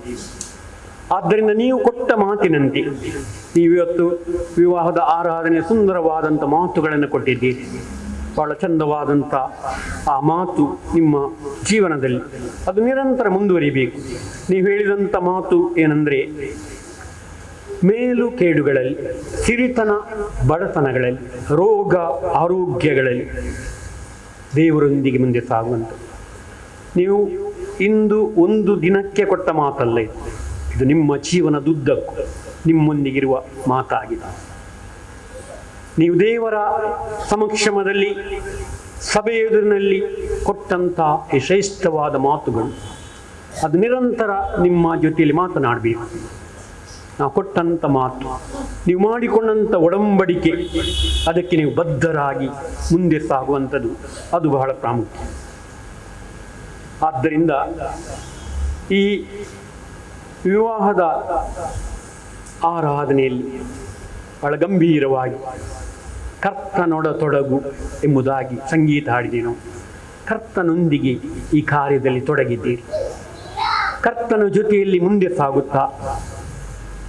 ಆದ್ದರಿಂದ ನೀವು ಕೊಟ್ಟ ಮಾತಿನಂತೆ ನೀವಿವತ್ತು ವಿವಾಹದ ಆರಾಧನೆ ಸುಂದರವಾದಂಥ ಮಾತುಗಳನ್ನು ಕೊಟ್ಟಿದ್ದೀರಿ. ಬಹಳ ಚಂದವಾದಂಥ ಆ ಮಾತು ನಿಮ್ಮ ಜೀವನದಲ್ಲಿ ಅದು ನಿರಂತರ ಮುಂದುವರಿಬೇಕು. ನೀವು ಹೇಳಿದಂಥ ಮಾತು ಏನಂದರೆ, ಮೇಲು ಕೇಡುಗಳಲ್ಲಿ, ಸಿರಿತನ ಬಡತನಗಳಲ್ಲಿ, ರೋಗ ಆರೋಗ್ಯಗಳಲ್ಲಿ ದೇವರೊಂದಿಗೆ ಮುಂದೆ ಸಾಗುವಂಥ. ನೀವು ಇಂದು ಒಂದು ದಿನಕ್ಕೆ ಕೊಟ್ಟ ಮಾತಲ್ಲ ಇದು ನಿಮ್ಮ ಜೀವನದುದ್ದಕ್ಕೂ ನಿಮ್ಮೊಂದಿಗಿರುವ ಮಾತಾಗಿದೆ. ನೀವು ದೇವರ ಸಮಕ್ಷಮದಲ್ಲಿ ಸಭೆಯ ಎದುರಿನಲ್ಲಿ ಕೊಟ್ಟಂಥ ಈ ಶ್ರೇಷ್ಠವಾದ ಮಾತುಗಳು ಅದು ನಿರಂತರ ನಿಮ್ಮ ಜೊತೆಯಲ್ಲಿ ಮಾತನಾಡಬೇಕು. ನಾವು ಕೊಟ್ಟಂಥ ಮಾತು, ನೀವು ಮಾಡಿಕೊಂಡಂಥ ಒಡಂಬಡಿಕೆ, ಅದಕ್ಕೆ ನೀವು ಬದ್ಧರಾಗಿ ಮುಂದೆ ಸಾಗುವಂಥದ್ದು ಅದು ಬಹಳ ಪ್ರಾಮುಖ್ಯ. ಆದ್ದರಿಂದ ಈ ವಿವಾಹದ ಆರಾಧನೆಯಲ್ಲಿ ಬಹಳ ಗಂಭೀರವಾಗಿ ಕರ್ತನೊಡತೊಡಗು ಎಂಬುದಾಗಿ ಸಂಗೀತ ಹಾಡಿದೆನು. ಕರ್ತನೊಂದಿಗೆ ಈ ಕಾರ್ಯದಲ್ಲಿ ತೊಡಗಿದ್ದೀರಿ. ಕರ್ತನ ಜೊತೆಯಲ್ಲಿ ಮುಂದೆ ಸಾಗುತ್ತಾ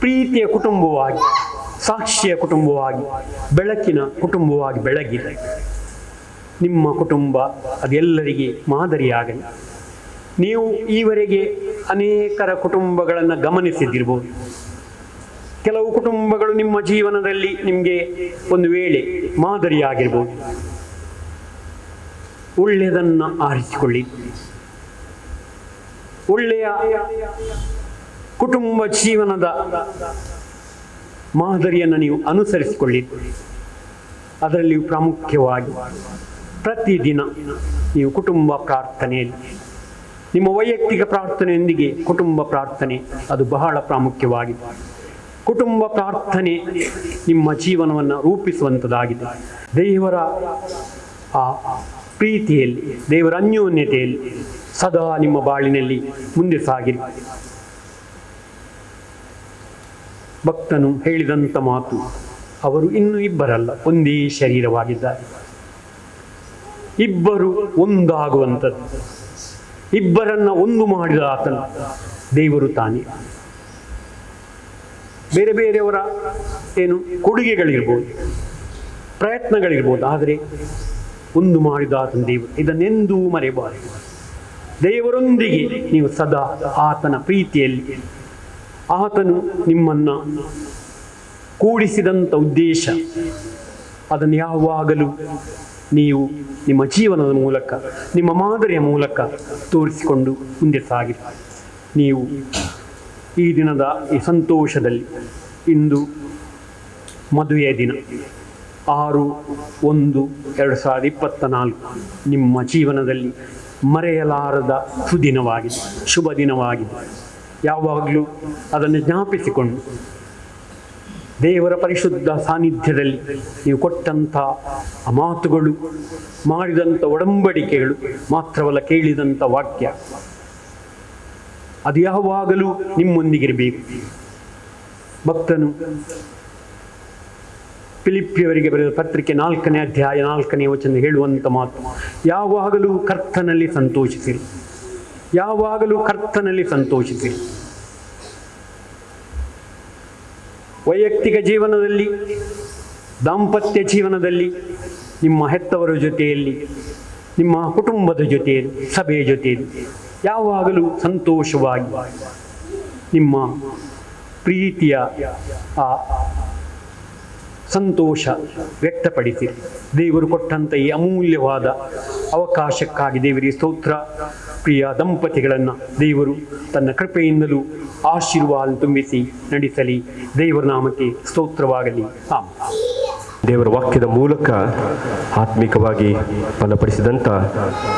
ಪ್ರೀತಿಯ ಕುಟುಂಬವಾಗಿ, ಸಾಕ್ಷಿಯ ಕುಟುಂಬವಾಗಿ, ಬೆಳಕಿನ ಕುಟುಂಬವಾಗಿ ಬೆಳಗಿದೆ. ನಿಮ್ಮ ಕುಟುಂಬ ಅದೆಲ್ಲರಿಗೆ ಮಾದರಿಯಾಗಲಿ. ನೀವು ಈವರೆಗೆ ಅನೇಕರ ಕುಟುಂಬಗಳನ್ನು ಗಮನಿಸಿದ್ದಿರ್ಬೋದು. ಕೆಲವು ಕುಟುಂಬಗಳು ನಿಮ್ಮ ಜೀವನದಲ್ಲಿ ನಿಮಗೆ ಒಂದು ವೇಳೆ ಮಾದರಿಯಾಗಿರ್ಬೋದು. ಒಳ್ಳೆಯದನ್ನು ಆರಿಸಿಕೊಳ್ಳಿ. ಒಳ್ಳೆಯ ಕುಟುಂಬ ಜೀವನದ ಮಾದರಿಯನ್ನು ನೀವು ಅನುಸರಿಸಿಕೊಳ್ಳಿ. ಅದರಲ್ಲಿ ಪ್ರಾಮುಖ್ಯವಾಗಿ ಪ್ರತಿದಿನ ನೀವು ಕುಟುಂಬ ಪ್ರಾರ್ಥನೆಯಲ್ಲಿ, ನಿಮ್ಮ ವೈಯಕ್ತಿಕ ಪ್ರಾರ್ಥನೆಯೊಂದಿಗೆ ಕುಟುಂಬ ಪ್ರಾರ್ಥನೆ ಅದು ಬಹಳ ಪ್ರಾಮುಖ್ಯವಾಗಿದೆ. ಕುಟುಂಬ ಪ್ರಾರ್ಥನೆ ನಿಮ್ಮ ಜೀವನವನ್ನು ರೂಪಿಸುವಂಥದ್ದಾಗಿದೆ. ದೇವರ ಆ ಪ್ರೀತಿಯಲ್ಲಿ, ದೇವರ ಅನ್ಯೋನ್ಯತೆಯಲ್ಲಿ ಸದಾ ನಿಮ್ಮ ಬಾಳಿನಲ್ಲಿ ಮುಂದೆ ಸಾಗಿರಿ. ಭಕ್ತನು ಹೇಳಿದಂಥ ಮಾತು, ಅವರು ಇನ್ನೂ ಇಬ್ಬರಲ್ಲ, ಒಂದೇ ಶರೀರವಾಗಿದ್ದಾರೆ. ಇಬ್ಬರು ಒಂದಾಗುವಂಥದ್ದು, ಇಬ್ಬರನ್ನ ಒಂದು ಮಾಡಿದ ಆತನು ದೇವರು ತಾನೇ. ಬೇರೆ ಬೇರೆಯವರ ಏನು ಕೊಡುಗೆಗಳಿರ್ಬೋದು, ಪ್ರಯತ್ನಗಳಿರ್ಬೋದು, ಆದರೆ ಒಂದು ಮಾಡಿದ ಆತನ ದೇವರು. ಇದನ್ನೆಂದೂ ಮರೆಯಬಾರದು. ದೇವರೊಂದಿಗೆ ನೀವು ಸದಾ ಆತನ ಪ್ರೀತಿಯಲ್ಲಿ, ಆತನು ನಿಮ್ಮನ್ನು ಕೂಡಿಸಿದಂಥ ಉದ್ದೇಶ ಅದನ್ನು ಯಾವಾಗಲೂ ನೀವು ನಿಮ್ಮ ಜೀವನದ ಮೂಲಕ, ನಿಮ್ಮ ಮಾದರಿಯ ಮೂಲಕ ತೋರಿಸಿಕೊಂಡು ಮುಂದೆ ಸಾಗಿ. ನೀವು ಈ ದಿನದ ಈ ಸಂತೋಷದಲ್ಲಿ, ಇಂದು ಮದುವೆಯ ದಿನ 6/1/2024 ನಿಮ್ಮ ಜೀವನದಲ್ಲಿ ಮರೆಯಲಾರದ ಸುದಿನವಾಗಿದೆ, ಶುಭ ದಿನವಾಗಿದೆ. ಯಾವಾಗಲೂ ಅದನ್ನು ಜ್ಞಾಪಿಸಿಕೊಂಡು ದೇವರ ಪರಿಶುದ್ಧ ಸಾನ್ನಿಧ್ಯದಲ್ಲಿ ನೀವು ಕೊಟ್ಟಂಥ ಮಾತುಗಳು, ಮಾಡಿದಂಥ ಒಡಂಬಡಿಕೆಗಳು ಮಾತ್ರವಲ್ಲ, ಕೇಳಿದಂಥ ವಾಕ್ಯ ಅದು ಯಾವಾಗಲೂ ನಿಮ್ಮೊಂದಿಗಿರಬೇಕು. ಭಕ್ತನು ಫಿಲಿಪ್ಪಿಯವರಿಗೆ ಬರೆದ ಪತ್ರಿಕೆ 4ನೇ ಅಧ್ಯಾಯ 4ನೇ ವಚನ ಹೇಳುವಂಥ ಮಾತು, ಯಾವಾಗಲೂ ಕರ್ತನಲ್ಲಿ ಸಂತೋಷಿಸಿರಿ, ಯಾವಾಗಲೂ ಕರ್ತನಲ್ಲಿ ಸಂತೋಷಿಸಿರಿ. ವೈಯಕ್ತಿಕ ಜೀವನದಲ್ಲಿ, ದಾಂಪತ್ಯ ಜೀವನದಲ್ಲಿ, ನಿಮ್ಮ ಹೆತ್ತವರ ಜೊತೆಯಲ್ಲಿ, ನಿಮ್ಮ ಕುಟುಂಬದ ಜೊತೆಯಲ್ಲಿ, ಸಭೆಯ ಜೊತೆಯಲ್ಲಿ ಯಾವಾಗಲೂ ಸಂತೋಷವಾಗಿ ನಿಮ್ಮ ಪ್ರೀತಿಯ ಆ ಸಂತೋಷ ವ್ಯಕ್ತಪಡಿಸಿ. ದೇವರು ಕೊಟ್ಟಂಥ ಈ ಅಮೂಲ್ಯವಾದ ಅವಕಾಶಕ್ಕಾಗಿ ದೇವರಿಗೆ ಸ್ತೋತ್ರ. ಪ್ರಿಯ ದಂಪತಿಗಳನ್ನು ದೇವರು ತನ್ನ ಕೃಪೆಯಿಂದಲೂ ಆಶೀರ್ವಾದ ತುಂಬಿಸಿ ನಡೆಸಲಿ. ದೇವರ ನಾಮಕ್ಕೆ ಸ್ತೋತ್ರವಾಗಲಿ. ದೇವರ ವಾಕ್ಯದ ಮೂಲಕ ಆತ್ಮಿಕವಾಗಿ ಬಲಪಡಿಸಿದಂಥ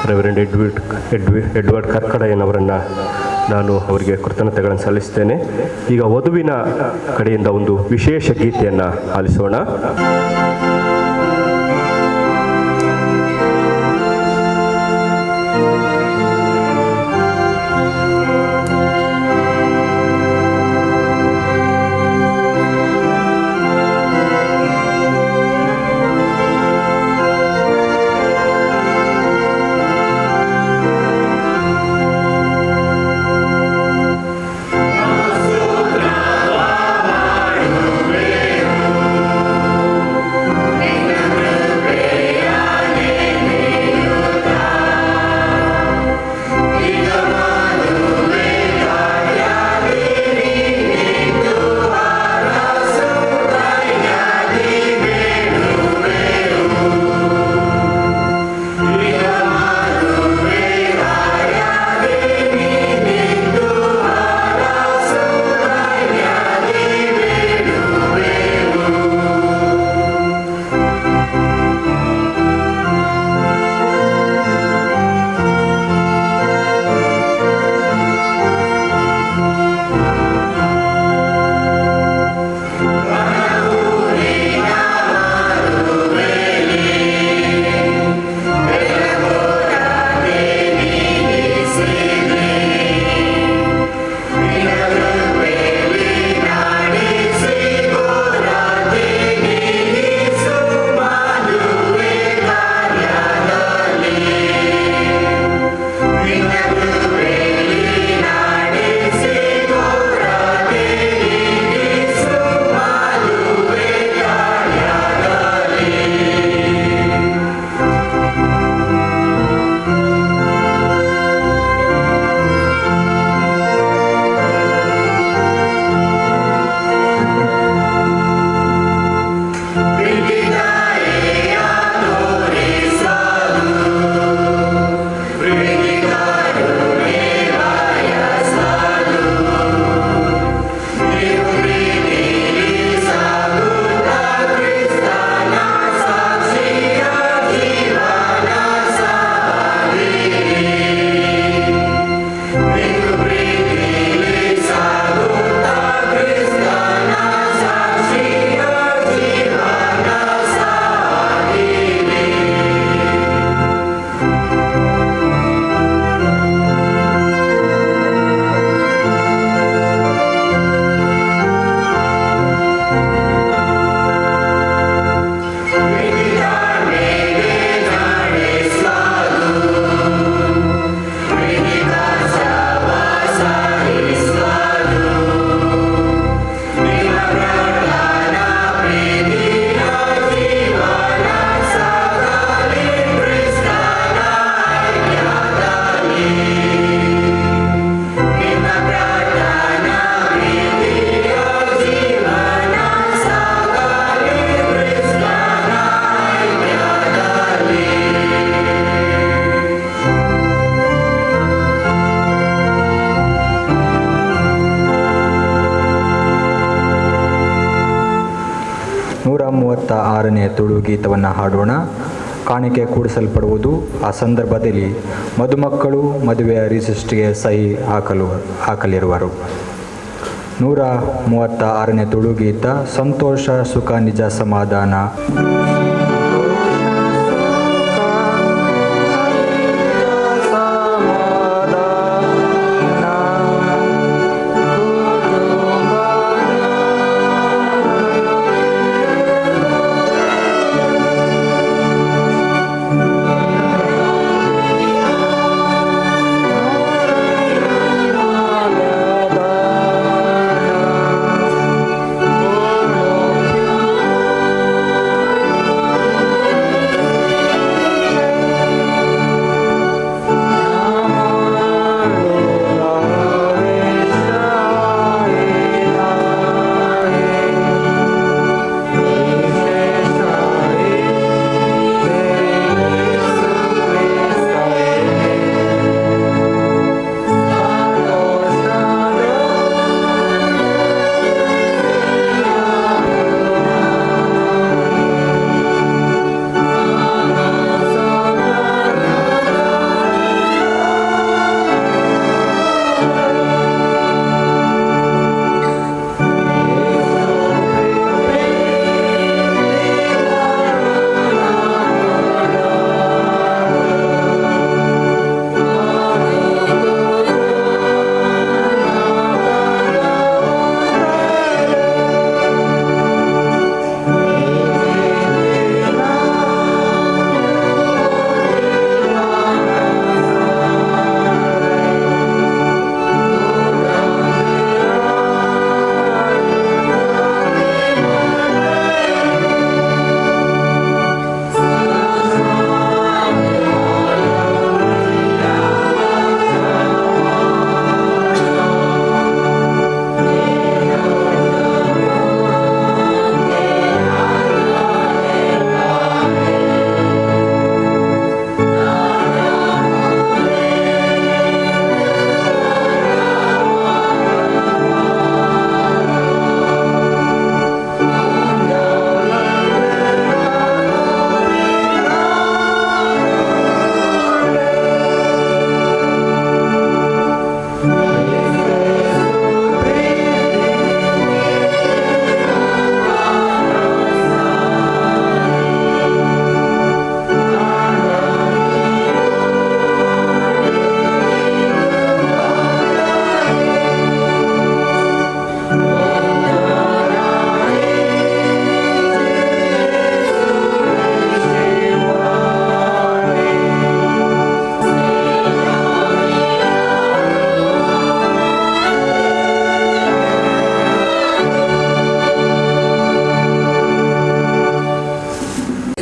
ರೆವರೆಂಡ್ ಎಡ್ವರ್ಡ್ ಕರ್ಕಡಯ್ಯನವರನ್ನು ನಾನು ಅವರಿಗೆ ಕೃತಜ್ಞತೆಗಳನ್ನು ಸಲ್ಲಿಸ್ತೇನೆ. ಈಗ ವಧುವಿನ ಕಡೆಯಿಂದ ಒಂದು ವಿಶೇಷ ಗೀತೆಯನ್ನು ಆಲಿಸೋಣ. Asutra 36ನೇ ತುಳುಗೀತವನ್ನು ಹಾಡೋಣ. ಕಾಣಿಕೆ ಕೂಡಿಸಲ್ಪಡುವುದು. ಆ ಸಂದರ್ಭದಲ್ಲಿ ಮದುಮಕ್ಕಳು ಮದುವೆಯ ರಿಜಿಸ್ಟ್ರಿಗೆ ಸಹಿ ಹಾಕಲಿರುವರು. 136ನೇ ತುಳುಗೀತ ಸಂತೋಷ ಸುಖ ನಿಜ ಸಮಾಧಾನ.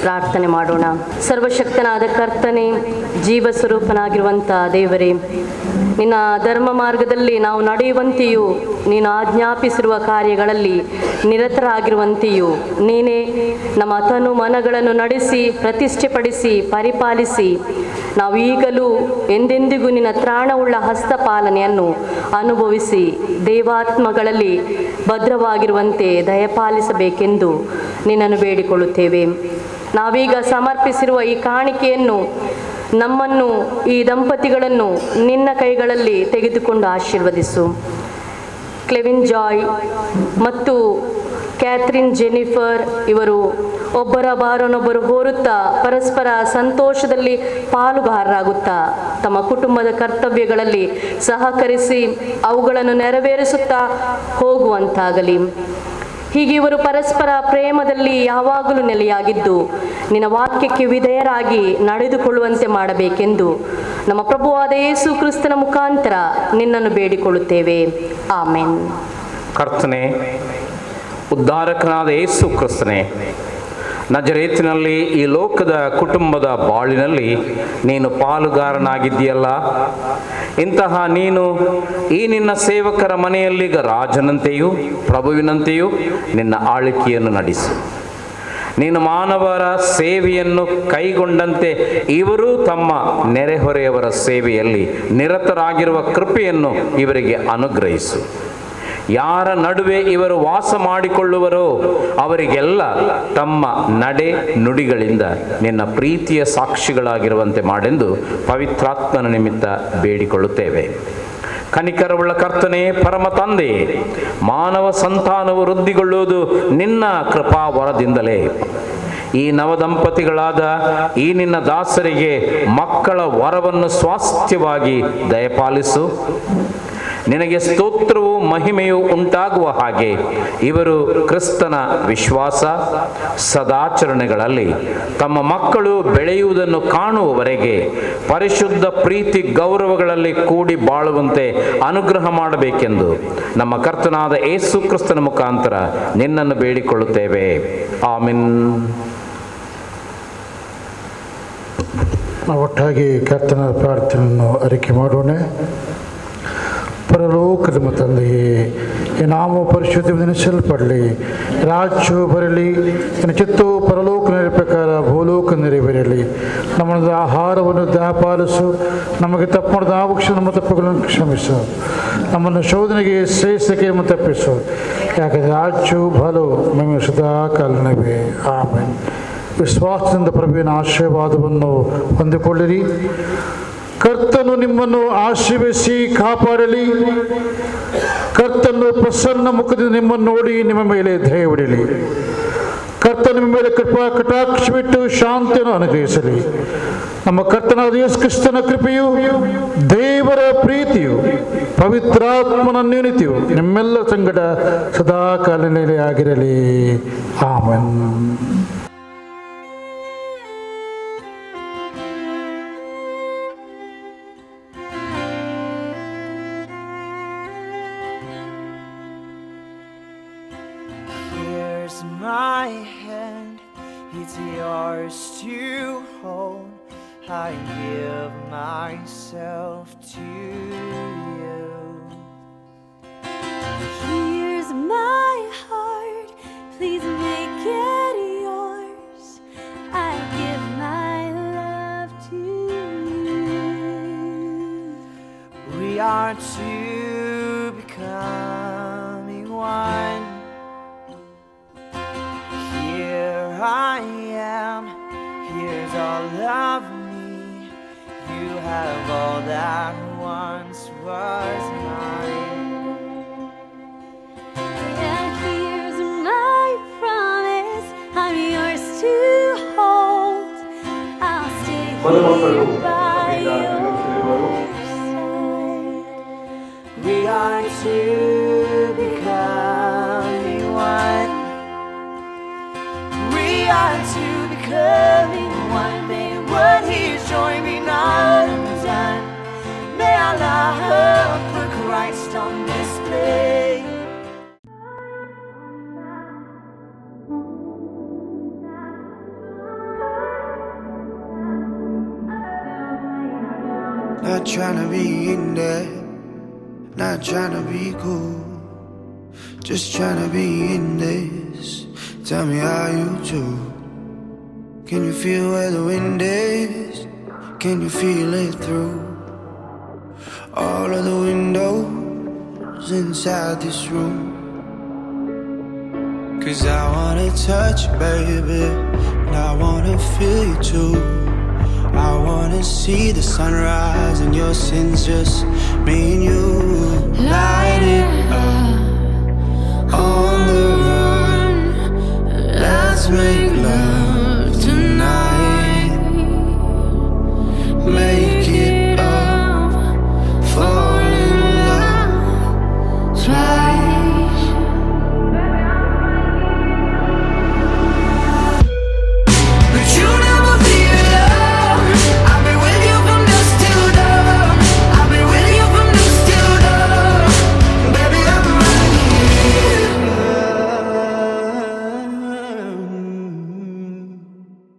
ಪ್ರಾರ್ಥನೆ ಮಾಡೋಣ. ಸರ್ವಶಕ್ತನಾದ ಕರ್ತನೇ, ಜೀವ ಸ್ವರೂಪನಾಗಿರುವಂಥ ದೇವರೇ, ನಿನ್ನ ಧರ್ಮ ಮಾರ್ಗದಲ್ಲಿ ನಾವು ನಡೆಯುವಂತೆಯೂ ನೀನು ಆಜ್ಞಾಪಿಸಿರುವ ಕಾರ್ಯಗಳಲ್ಲಿ ನಿರತರಾಗಿರುವಂತೆಯೂ ನೀನೇ ನಮ್ಮ ತನು ಮನಗಳನ್ನು ನಡೆಸಿ ಪ್ರತಿಷ್ಠೆಪಡಿಸಿ ಪರಿಪಾಲಿಸಿ ನಾವು ಈಗಲೂ ಎಂದೆಂದಿಗೂ ನಿನ್ನ ತ್ರಾಣವುಳ್ಳ ಹಸ್ತಪಾಲನೆಯನ್ನು ಅನುಭವಿಸಿ ದೇವಾತ್ಮಗಳಲ್ಲಿ ಭದ್ರವಾಗಿರುವಂತೆ ದಯಪಾಲಿಸಬೇಕೆಂದು ನಿನ್ನನ್ನು ಬೇಡಿಕೊಳ್ಳುತ್ತೇವೆ. ನಾವೀಗ ಸಮರ್ಪಿಸಿರುವ ಈ ಕಾಣಿಕೆಯನ್ನು ನಮ್ಮನ್ನು ಈ ದಂಪತಿಗಳನ್ನು ನಿನ್ನ ಕೈಗಳಲ್ಲಿ ತೆಗೆದುಕೊಂಡು ಆಶೀರ್ವದಿಸು. ಕ್ಲೆವಿನ್ ಜಾಯ್ ಮತ್ತು ಕ್ಯಾಥರಿನ್ ಜೆನಿಫರ್ ಇವರು ಒಬ್ಬರ ಬಾರನೊಬ್ಬರು ಹೋರುತ್ತಾ ಪರಸ್ಪರ ಸಂತೋಷದಲ್ಲಿ ಪಾಲುಗಾರರಾಗುತ್ತಾ ತಮ್ಮ ಕುಟುಂಬದ ಕರ್ತವ್ಯಗಳಲ್ಲಿ ಸಹಕರಿಸಿ ಅವುಗಳನ್ನು ನೆರವೇರಿಸುತ್ತಾ ಹೋಗುವಂತಾಗಲಿ. ಹೀಗೆ ಇವರು ಪರಸ್ಪರ ಪ್ರೇಮದಲ್ಲಿ ಯಾವಾಗಲೂ ನೆಲೆಯಾಗಿದ್ದು ನಿನ್ನ ವಾಕ್ಯಕ್ಕೆ ವಿಧೇಯರಾಗಿ ನಡೆದುಕೊಳ್ಳುವಂತೆ ಮಾಡಬೇಕೆಂದು ನಮ್ಮ ಪ್ರಭುವಾದ ಯೇಸು ಕ್ರಿಸ್ತನ ಮುಖಾಂತರ ನಿನ್ನನ್ನು ಬೇಡಿಕೊಳ್ಳುತ್ತೇವೆ. ಆಮೆನ್. ಕರ್ತನೇ, ಉದ್ಧಾರಕನಾದ ಯೇಸು ಕ್ರಿಸ್ತನೇ, ನಜರೇತಿನಲ್ಲಿ ಈ ಲೋಕದ ಕುಟುಂಬದ ಬಾಳಿನಲ್ಲಿ ನೀನು ಪಾಲುಗಾರನಾಗಿದ್ದೀಯಲ್ಲ. ಇಂತಹ ನೀನು ಈ ನಿನ್ನ ಸೇವಕರ ಮನೆಯಲ್ಲೀಗ ರಾಜನಂತೆಯೂ ಪ್ರಭುವಿನಂತೆಯೂ ನಿನ್ನ ಆಳ್ವಿಕೆಯನ್ನು ನಡೆಸು. ನೀನು ಮಾನವರ ಸೇವೆಯನ್ನು ಕೈಗೊಂಡಂತೆ ಇವರೂ ತಮ್ಮ ನೆರೆಹೊರೆಯವರ ಸೇವೆಯಲ್ಲಿ ನಿರತರಾಗಿರುವ ಕೃಪೆಯನ್ನು ಇವರಿಗೆ ಅನುಗ್ರಹಿಸು. ಯಾರ ನಡುವೆ ಇವರು ವಾಸ ಮಾಡಿಕೊಳ್ಳುವರೋ ಅವರಿಗೆಲ್ಲ ತಮ್ಮ ನಡೆ ನುಡಿಗಳಿಂದ ನಿನ್ನ ಪ್ರೀತಿಯ ಸಾಕ್ಷಿಗಳಾಗಿರುವಂತೆ ಮಾಡೆಂದು ಪವಿತ್ರಾತ್ಮನ ನಿಮಿತ್ತ ಬೇಡಿಕೊಳ್ಳುತ್ತೇವೆ. ಕನಿಕರವುಳ್ಳ ಕರ್ತನೇ, ಪರಮ ತಂದೆ, ಮಾನವ ಸಂತಾನವು ವೃದ್ಧಿಗೊಳ್ಳುವುದು ನಿನ್ನ ಕೃಪಾ ವರದಿಂದಲೇ. ಈ ನವದಂಪತಿಗಳಾದ ಈ ನಿನ್ನ ದಾಸರಿಗೆ ಮಕ್ಕಳ ವರವನ್ನು ಸ್ವಾಸ್ಥ್ಯವಾಗಿ ದಯಪಾಲಿಸು. ನಿನಗೆ ಸ್ತೋತ್ರವು ಮಹಿಮೆಯು ಉಂಟಾಗುವ ಹಾಗೆ ಇವರು ಕ್ರಿಸ್ತನ ವಿಶ್ವಾಸ ಸದಾಚರಣೆಗಳಲ್ಲಿ ತಮ್ಮ ಮಕ್ಕಳು ಬೆಳೆಯುವುದನ್ನು ಕಾಣುವವರೆಗೆ ಪರಿಶುದ್ಧ ಪ್ರೀತಿ ಗೌರವಗಳಲ್ಲಿ ಕೂಡಿ ಬಾಳುವಂತೆ ಅನುಗ್ರಹ ಮಾಡಬೇಕೆಂದು ನಮ್ಮ ಕರ್ತನಾದ ಯೇಸು ಕ್ರಿಸ್ತನ ಮುಖಾಂತರ ನಿನ್ನನ್ನು ಬೇಡಿಕೊಳ್ಳುತ್ತೇವೆ. ಆಮೆನ್. ನಾವು ಒಟ್ಟಾಗಿ ಕರ್ತನ ಪ್ರಾರ್ಥನೆಯನ್ನು ಅರಿಕೆ ಮಾಡೋಣ. ಪರಲೋಕದ ತಂದೆಯೇ, ಈ ನಾಮ ಪರಿಶುದ್ಧ ನೆನೆಸಲ್ಪಡಲಿ, ರಾಜ್ಯವು ಬರಲಿ, ನಿನ್ನ ಚಿತ್ತವು ಪರಲೋಕ ಪ್ರಕಾರ ಭೂಲೋಕ ನೆರವೇರಲಿ. ನಮ್ಮದ ಆಹಾರವನ್ನು ದಯಪಾಲಿಸು, ನಮಗೆ ತಪ್ಪು ಮಾಡಿದ ನಮ್ಮ ತಪ್ಪುಗಳನ್ನು ಕ್ಷಮಿಸು, ನಮ್ಮನ್ನು ಶೋಧನೆಗೆ ಶ್ರೇಷ್ಠಕ್ಕೆ ತಪ್ಪಿಸು. ಯಾಕಂದರೆ ರಾಜ್ಯವು ಬಲವು ನಮ್ಮ ಸದಾ ಕಾಲನವೇ. ಆಮೇಲೆ ವಿಶ್ವಾಸದಿಂದ ಪ್ರಭುವಿನ ಆಶೀರ್ವಾದವನ್ನು ಹೊಂದಿಕೊಳ್ಳಿರಿ. ಕರ್ತನು ನಿಮ್ಮನ್ನು ಆಶೀರ್ವದಿಸಿ ಕಾಪಾಡಲಿ. ಕರ್ತನು ಪ್ರಸನ್ನ ಮುಖದಿಂದ ನಿಮ್ಮನ್ನು ನೋಡಿ ನಿಮ್ಮ ಮೇಲೆ ದಯವಿಡಲಿ. ಕರ್ತನ ನಿಮ್ಮ ಮೇಲೆ ಕೃಪಾ ಕಟಾಕ್ಷವಿಟ್ಟು ಶಾಂತಿಯನ್ನು ಅನುಗ್ರಹಿಸಲಿ. ನಮ್ಮ ಕರ್ತನಾದ ಯೇಸು ಕ್ರಿಸ್ತನ ಕೃಪೆಯು, ದೇವರ ಪ್ರೀತಿಯು, ಪವಿತ್ರಾತ್ಮನ ನ್ಯೂನತೆಯು ನಿಮ್ಮೆಲ್ಲ ಸಂಗಡ ಸದಾ ಕಾಲದಲ್ಲಿ ಆಗಿರಲಿ. Amen. My hand, it's yours to hold. I give myself to you. Here's my heart, please make it yours. I give my love to you. We are two becoming one. I am, here's all of me. You have all that once was mine. And here's my promise, I'm yours to hold. I'll stay here by your side. We are two becoming one. We are two becoming one. May what He's joined be not undone. May our love put Christ on display. Not trying to be in there, not trying to be cool, just trying to be in this. Tell me how you do. Can you feel where the wind is? Can you feel it through all of the windows inside this room? 'Cause I wanna touch you, baby, and I wanna feel you too. I wanna see the sunrise and your sins, just me and you. Light it up on the run. Let's make